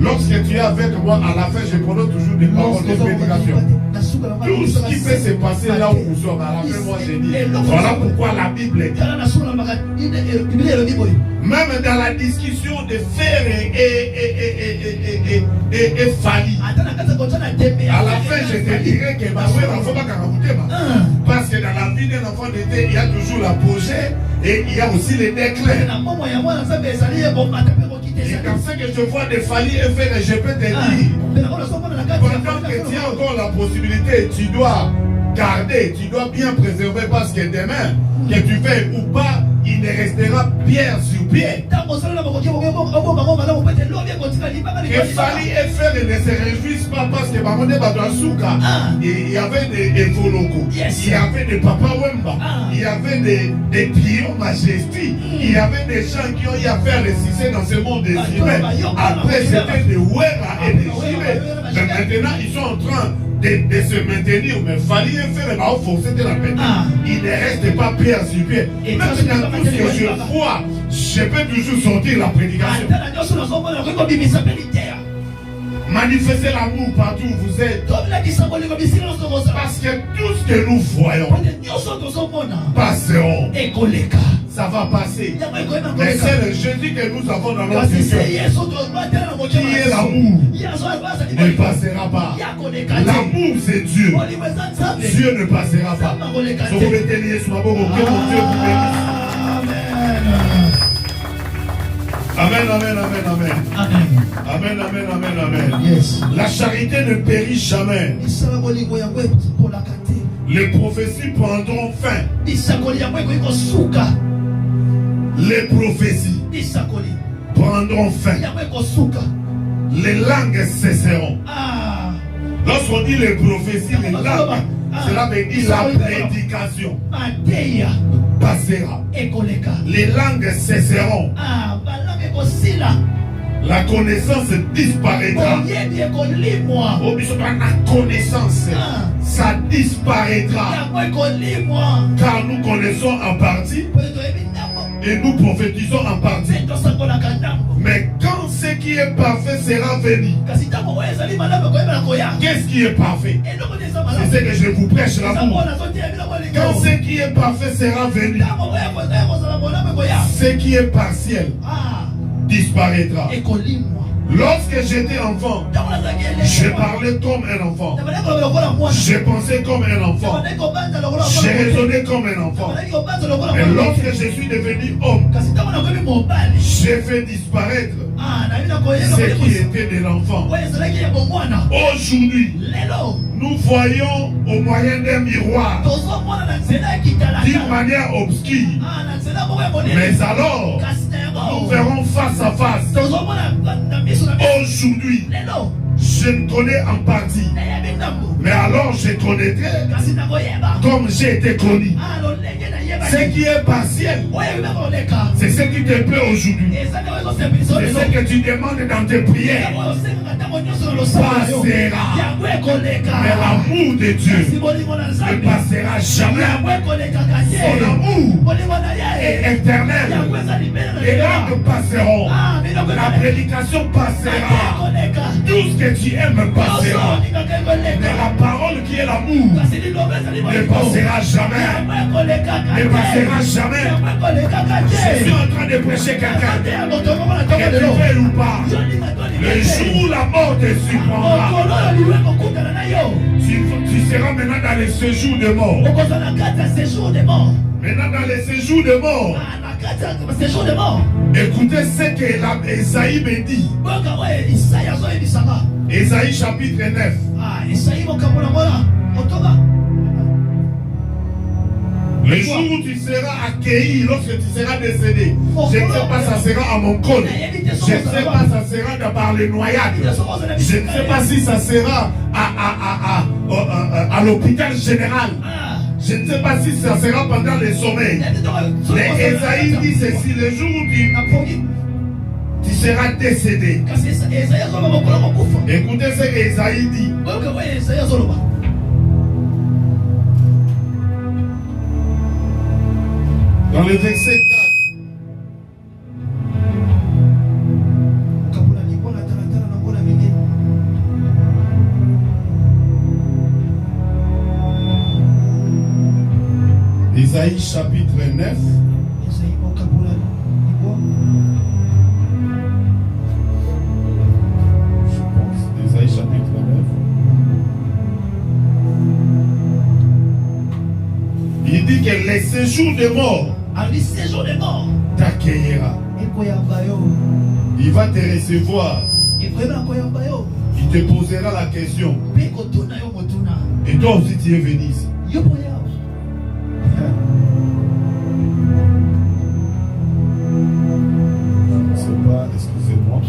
Lorsque tu es avec moi, à la fin, je prononce toujours des paroles de prédication. Tout ce qui peut se passer là où nous sommes, à la fin, moi je dis, voilà pourquoi la Bible dit. Même dans la discussion de Fer et Fali, à la fin, je te dirais que parce que dans la vie d'un enfant d'été, il y a toujours l'apogée et il y a aussi les déclins. Et comme ça que je vois des Fali et Fer, je peux te dire, pendant que tu as encore la possibilité, tu dois garder, tu dois bien préserver parce que demain, que tu fais ou pas, il ne restera pierre sur pierre. Que Fali et Fer ne se réjouissent pas parce que il y avait des Evoloko, il y avait des Papa Wemba, il y avait des Pions Majesty, il y avait des gens qui ont eu à faire les succès dans ce monde des humains. Après c'était des Wera et des Chimés. Mais maintenant ils sont en train de se maintenir, mais Fali et Fer forcer de la peine. Il ne reste pas pierre sur pierre. Même dans tout ce que je vois, je peux toujours sortir la prédication. Manifestez l'amour partout où vous êtes. Parce que tout ce que nous voyons passeront. Ça va passer. Mais c'est le Jésus que nous avons dans notre vie, qui est l'amour, ne passera pas. L'amour c'est Dieu. Dieu ne passera pas. Que mon Dieu vous bénisse. Amen. Yes. La charité ne périt jamais. Les prophéties prendront fin. Les prophéties prendront fin. Les langues cesseront. Lorsqu'on dit les prophéties, les langues Cela veut dire la prédication mateya passera. ekoleka Les langues cesseront. balanga ekosila La connaissance disparaîtra. oyebi ekolimwa Oh, biso la connaissance, ça disparaîtra. yango ekolimwa Car nous connaissons en partie po toyebi ntango et nous prophétisons en partie. mpe tosakolaka ntango Mais quand ce qui est parfait sera venu, kasi ntango oyo ezali malamu ekoyebela koya qu'est-ce qui est parfait? eloko nde eza C'est malamu ce que je vous prêche l'amour. eza nazotia biloko Quand elingo ce qui est parfait sera venu, ntango oyo ekoya kozala malamu ekoya ce qui est partiel disparaîtra. ekolimwa Lorsque j'étais enfant, ntango nazalaki je parlais comme un enfant. nabalaki koloba lokola mwana Je pensais comme un enfant. nabalaki kobanza lokola J'ai raisonné comme un enfant. nabalaki kobanza lokola Et mwana lorsque je suis devenu homme, kasi ntango nakomi mobali j'ai fait disparaître nayebi na koyeba ce qui était de l'enfant. oyo ezalaki ya bomwana Aujourd'hui, lelo nous voyons au moyen d'un miroir, tozomona na nzela ya kitalaka d'une manière obscure. na nzela moko ya monene Mais alors, kasi na nous yango verrons face à face. tozomona na miso na miso Aujourd'hui, lelo je ne connais en partie. nayebi ntango Mais alors, je connaîtrai kasi nakoyeba comme j'ai été connu. lolenge nayeba Ce qui est partiel, oyo ebima koleka c'est ce qui te plaît aujourd'hui. ezali oyo ezosepelisa C'est ce que tu demandes dans tes prières. oyo osengaka ntango nyonso na losala Passera. yango ekoleka Mais l'amour de kasi Dieu bolingo na ne nzambe passera jamais. yango ekolekaka Son te amour bolingo na est ye éternel. yango ezali mbele na Les lelo langues passeront. biloko La prédication passera. ekoleka Tout ce que tu aimes passera. olingaka ekoleka Mais la parole qui est l'amour kasi liloba ezali ne bolingo passera jamais. yango ekolekaka Ne passera jamais. yango ekolekaka Je suis te en train de prêcher quelqu'un. te ya moto moko na Que ntongo tu lelo veuilles ou pas. yolinga Le tolinga jour où la mort te surprendra, okolo oyo liwe kokutana na yo tu seras maintenant dans les séjours de mort. okozwa na kati ya séjour de mort Maintenant dans les séjours de mort, na kati ya séjour de mort écoutez ce que Esaïe me dit. boyoka oyo isai azoyebisaka Esaïe chapitre 9. isai mokambo na ngona otoba Le jour où tu seras accueilli, lorsque tu seras décédé, je ne sais pas, ça sera à mon col. Je ne sais pas, ça sera par les noyades. Je ne sais pas si ça sera à l'hôpital général. Je ne sais pas si ça sera pendant les sommeils. Mais Esaïe dit ceci, le jour où tu seras décédé. Écoutez ce qu'Esaïe dit. Dans le verset 4. Isaïe chapitre 9. Je pense. Isaïe chapitre 9. Il dit que les séjours de mort t'accueillera. Il va te recevoir. Il te posera la question. Et toi aussi tu es venu ici. Je ne sais pas, excusez-moi.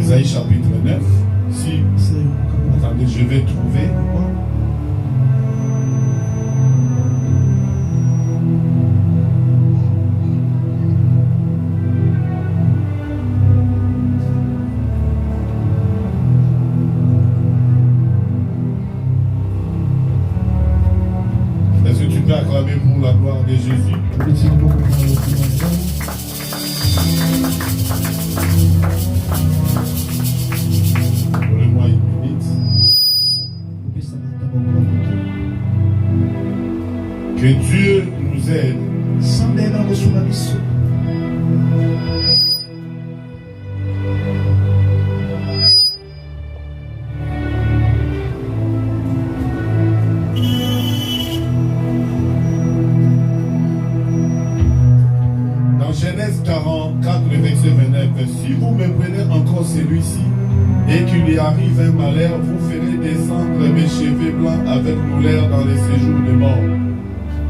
Isaïe chapitre 9. Si, attendez, je vais trouver. Est-ce que tu peux acclamer pour la gloire de Jésus? Donnez-moi une minute. Que Dieu nous aide dans Genèse 44, le verset 29. Si vous me prenez encore celui-ci et qu'il y arrive un malheur, vous ferez descendre mes cheveux blancs avec douleur dans les séjours de mort.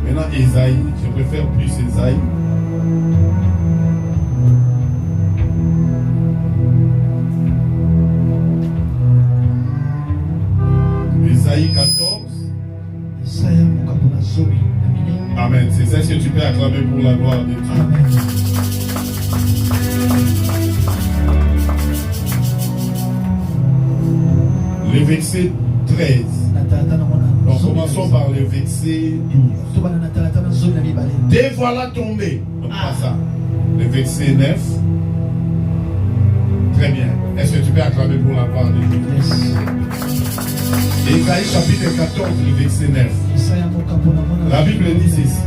Maintenant, Esaïe, je préfère plus Esaïe. acclamer pour la gloire de Dieu. Amen. Le verset 13. Donc commençons par le verset 12. Te voilà tombé. Donc pas ça. Le verset 9. Très bien. Est-ce que tu peux acclamer pour la gloire de Dieu? Ésaïe chapitre 14, le verset 9. La Bible dit ceci.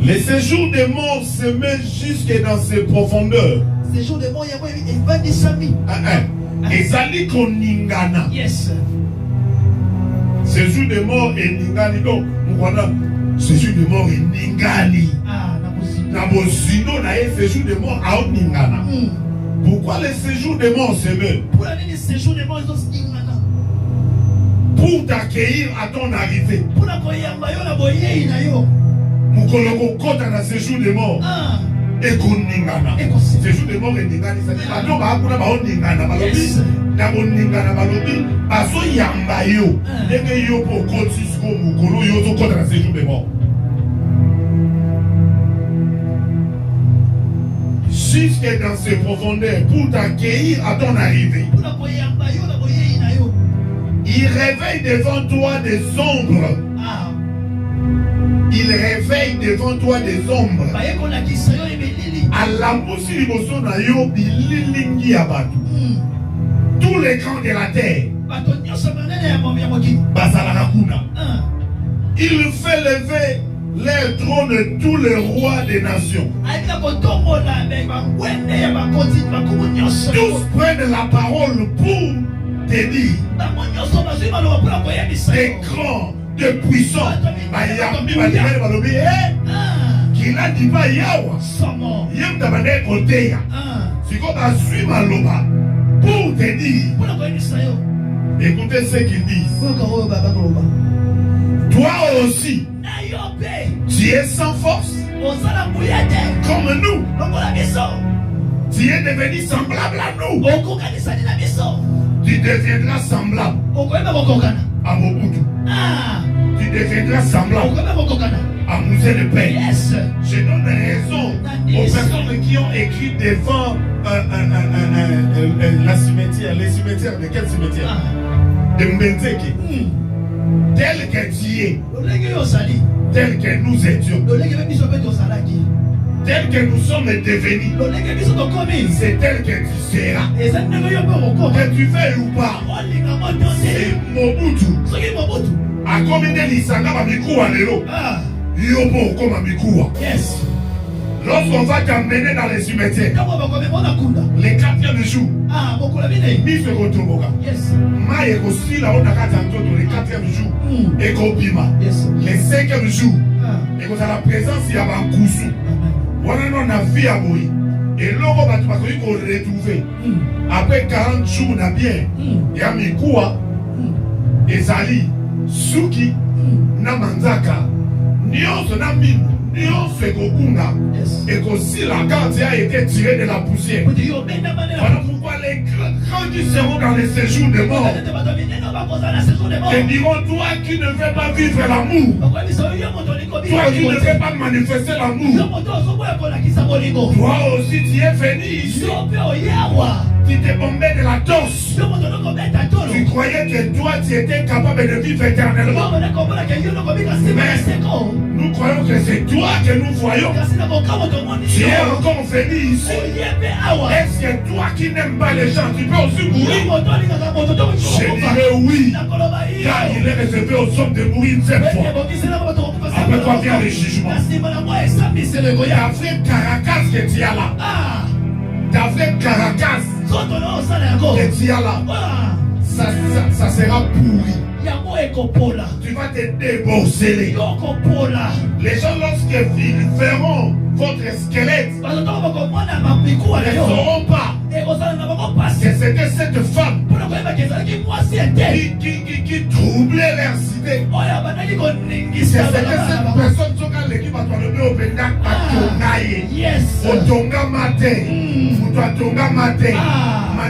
Le séjour des morts se met jusque dans ses profondeurs. Séjour des morts, il va dire Sami. Ezali koningana. Yes. Séjour des morts et ningani. Donc, voilà. Séjour des morts et ningani. Na bozino na ye séjour des morts à ningana. Pourquoi le séjour des morts se met? Pour aller le séjour des morts, ils ont ningana. Pour t'accueillir à ton arrivée. Pour l'accueillir, mayo na boye inayo. Mukoloko kota na séjour des morts. Et koningana. Séjour des morts et ningani. Ça dit maintenant ba kuna ba ningana balobi. Na boningana balobi. Baso yamba yo. Ndenge yo po koti sko mukolo yo to kota na séjour des morts. Jusque dans ses profondeurs pour t'accueillir à ton arrivée. Il réveille devant toi des ombres. Il réveille devant toi des ombres. Tous les grands de la terre. Il fait lever les trônes de tous les rois des nations. Tous prennent la parole pour te dire. Des grands, des puissants. Qu'il a dit pas yawa. Yem tabane koteya. Si comme a suivre maloba pour te dire. Écoutez ce qu'ils disent. Toi aussi, tu es sans force, comme nous. Tu es devenu semblable à nous. Tu deviendras semblable à Mobutu. Tu deviendras semblable à Musée de paix. Je donne raison aux personnes qui ont écrit devant la cimetière. Les cimetières, de quel cimetière? De Mbenzeke. Tel que tu es, tel que nous étions, tel que nous sommes devenus, c'est tel que tu seras. Que tu veuilles ou pas, c'est Mobutu. A combien de l'Isanga va m'écouer à l'élo? Yobo comme à m'écouer. Lorsqu'on va t'emmener dans les cimetières, les 4e jour, Miss Rotoboga, Maïe aussi là on a 4 le 4e jour, et Kobima, les 5e jour, et quand à la présence il y a un Koussou, on a vu à Boui, et l'homme va te retrouver. Après 40 jours, on a bien, il y a Mikoua, Ezali, Suki, Namanzaka, Nyonso Namine. Et qu'aussi la carte a été tirée de la poussière. Voilà pourquoi les grands qui seront dans les séjours de mort te diront, toi qui ne veux pas vivre l'amour, toi qui ne veux pas manifester l'amour, toi aussi tu es venu ici, tu t'es bombé de la torche. Tu croyais que toi tu étais capable de vivre éternellement. Mais nous croyons que c'est toi que nous voyons. Tu es encore venu ici. Est-ce que toi qui n'aimes pas les gens, tu peux aussi mourir? Je dirais oui. Car il est réservé aux hommes de mourir une seule fois. Après quoi vient le jugement. Ta vraie caracas que tu as là. Ta vraie caracas que tu as là. Ça sera pourri. Tu vas te déborceler. Les gens, lorsqu'ils verront votre squelette, ne sauront pas que c'était cette femme qui troublait leur cité. Que c'était cette personne qui va tomber au pénal à Tongaye. Au Tonga matin. Au Tonga matin.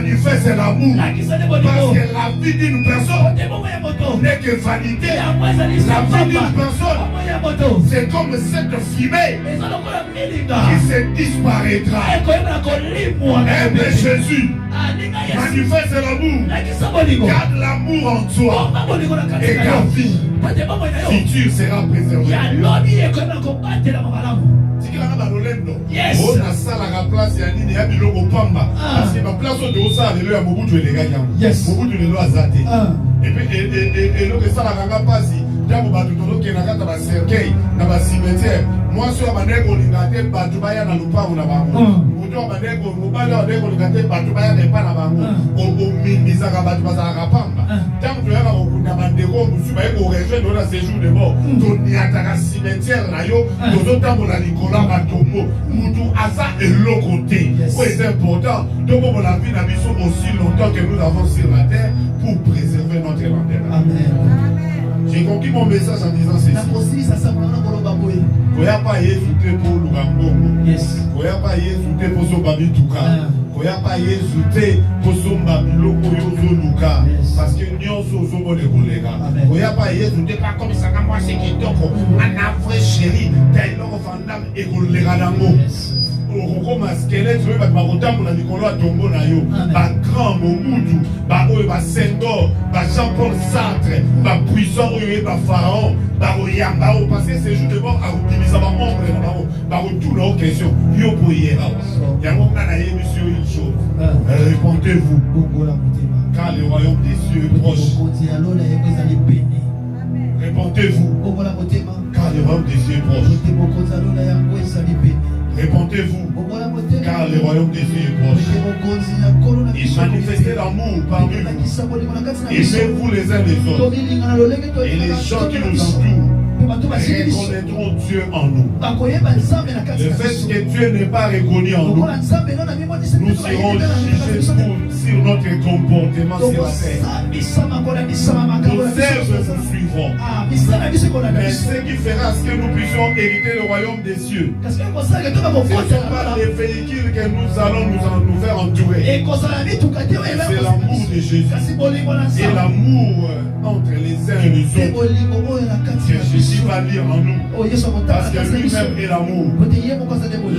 manifeste l'amour. Parce que la vie d'une personne n'est que vanité. La vie d'une personne, c'est comme cette fumée qui se disparaîtra. Aime Jésus. Manifeste l'amour. Garde l'amour en toi. Et ta vie future sera préservée. Yes. On a ça la place ya nini ya biloko pamba parce que ma place de ça le ya mobutu elega yango. Yes. Mobutu le lo azate. Et puis et le que ça la kanga pasi ntango bato toloke na kata ba cercueil na ba cimetière moi sur bandeko lingate bato baya na lupango na bango moto bandeko mobali bandeko lingate bato baya na pa na bango o minizaka bato bazaka pamba ntango toyaka kokunda bandeko musu baye ko rejoindre na séjour de mort toniataka cimetière na yo tozotambola likolo batombo mutu aza eloko te. C'est important donc on la vie na biso aussi longtemps que nous avons sur la terre pour préserver notre langue. Amen. J'ai conclu mon message en disant ceci. Koya pa Yesu te po lukangongo. Yes. Koya pa Yesu te po so babi tuka. Koya pa Yesu te po so babiloko yo zo luka. Parce que nyonso zo bone kolega. Koya pa Yesu te pa comme ça moi c'est kitoko. Ana vrai chéri, tailor fandam e kolega dango. Okokoma squelette oyo bato bakotambola likolo ya tombo na yo bagrand mobutu baoyo basenghor bajean-paul sartre bapuissant oyo ye bapharaon bakoyamba oyo parce que ce jour de mort akobimisa bamembre na bango bakotuna o question yo boyera yango nga nayebi si oyo une chose répondez-vous car le royaume des cieux est proche. Répondez-vous car le royaume des cieux est proche. Répondez-vous, car le royaume des cieux est proche. Il manifestait l'amour parmi vous. Aimez-vous les uns les autres. Et les gens qui nous entourent reconnaîtront Dieu en nous. Le fait que Dieu n'est pas reconnu en nous, nous serons jugés sur notre comportement sur la terre. Nos œuvres nous suivront. Mais ce qui fera ce que nous puissions hériter le royaume des cieux, ce ne sont pas les véhicules que nous allons nous faire entourer. C'est l'amour de Jésus. Et l'amour entre les uns et les autres que Jésus va lire en nous. Parce que lui-même est l'amour.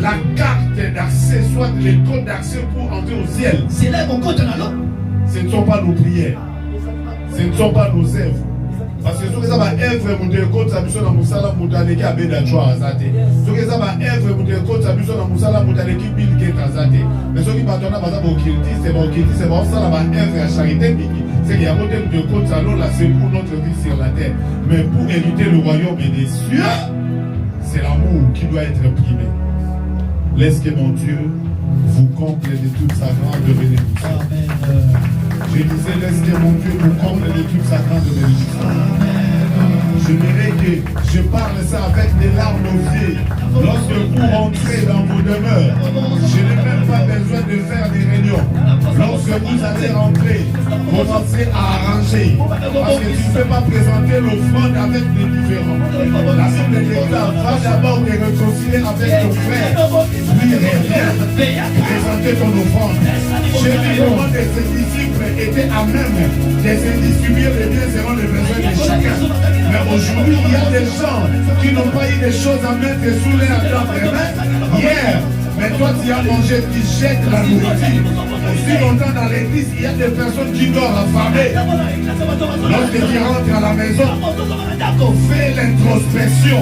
La carte d'accès, soit les codes d'accès pour entrer au ciel, ce ne sont pas nos prières. Ce ne sont pas nos œuvres. Parce que ce que ça va œuvre, mon Dieu, quand ça besoin dans Moussala, Moutaleki a béda joie à Zate. Ce que ça va œuvre, mon Dieu, quand ça besoin dans Moussala, Moutaleki Bill Gate à Zate. Mais ce qui va donner à Bokilti, c'est Bokilti, c'est bon, ça va œuvre à charité, c'est qu'il y a un modèle de quand ça là, c'est pour notre vie sur la terre. Mais pour éviter le royaume des cieux, c'est l'amour qui doit être primé. Laisse que mon Dieu vous comble de toute sa grande bénédiction. Je disais, laisse que mon Dieu vous comble de toute sa grande bénédiction. Je dirais que je parle ça avec des larmes aux yeux. Lorsque vous rentrez dans vos demeures, je n'ai même pas besoin de faire des réunions. Lorsque vous allez rentrer, commencez à arranger. Parce que tu ne peux pas présenter l'offrande avec des différents. La Bible déclare, va d'abord te réconcilier avec ton frère. Lui revient, présenter ton offrande. J'ai vu comment ses disciples étaient à même de se distribuer les biens selon les besoins de chacun. Mais aujourd'hui, il y a des gens qui n'ont pas eu des choses à mettre sous les mains hier. Mais toi, tu as mangé, tu jettes la nourriture. Aussi longtemps dans l'église, il y a des personnes qui dorment affamées. Lorsque tu rentres à la maison, fais l'introspection.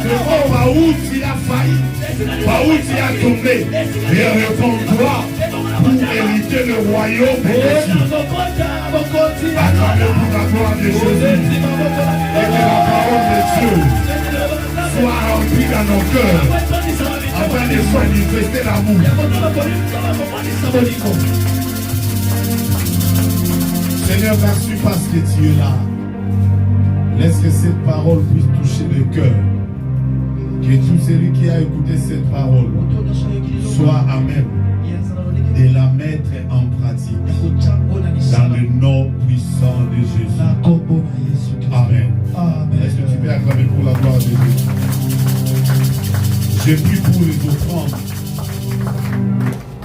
De voir par où tu as failli, par où tu as tombé. Et réponds-toi pour hériter le royaume de Dieu. Acclamez pour la gloire de Jésus. Et que la parole de Dieu soit remplie dans nos cœurs afin de manifester l'amour. Seigneur, merci parce que tu es là. Laisse que cette parole puisse toucher le cœur. Que tout celui qui a écouté cette parole soit à même de la mettre en pratique. Dans le nom puissant de Jésus. Amen. Est-ce que tu peux acclamer pour la gloire de Dieu? J'ai pris pour les offrandes.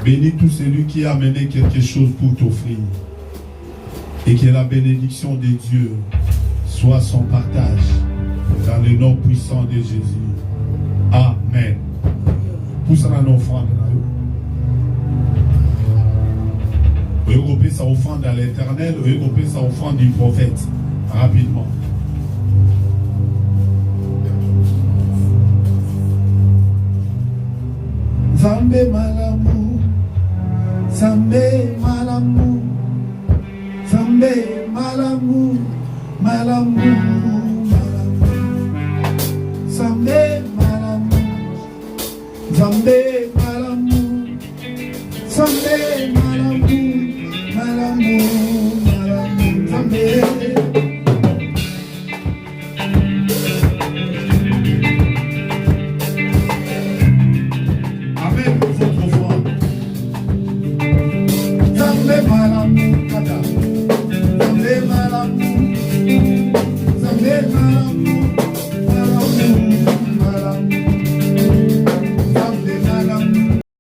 Bénis tout celui qui a amené quelque chose pour t'offrir. Et que la bénédiction de Dieu soit son partage dans le nom puissant de Jésus. Amen. Pousse à l'offrande. Regrouper sa offrande à l'Éternel, regrouper sa offrande du prophète. Rapidement. Zambé malamu, Zambé malamu, Zambé malamu, malamu, malamu, Zambé malamu, Zambé malamu, Zambé malamu, malamu, malamu, Zambé. Amen, votre foi. Zambé malamu, kada.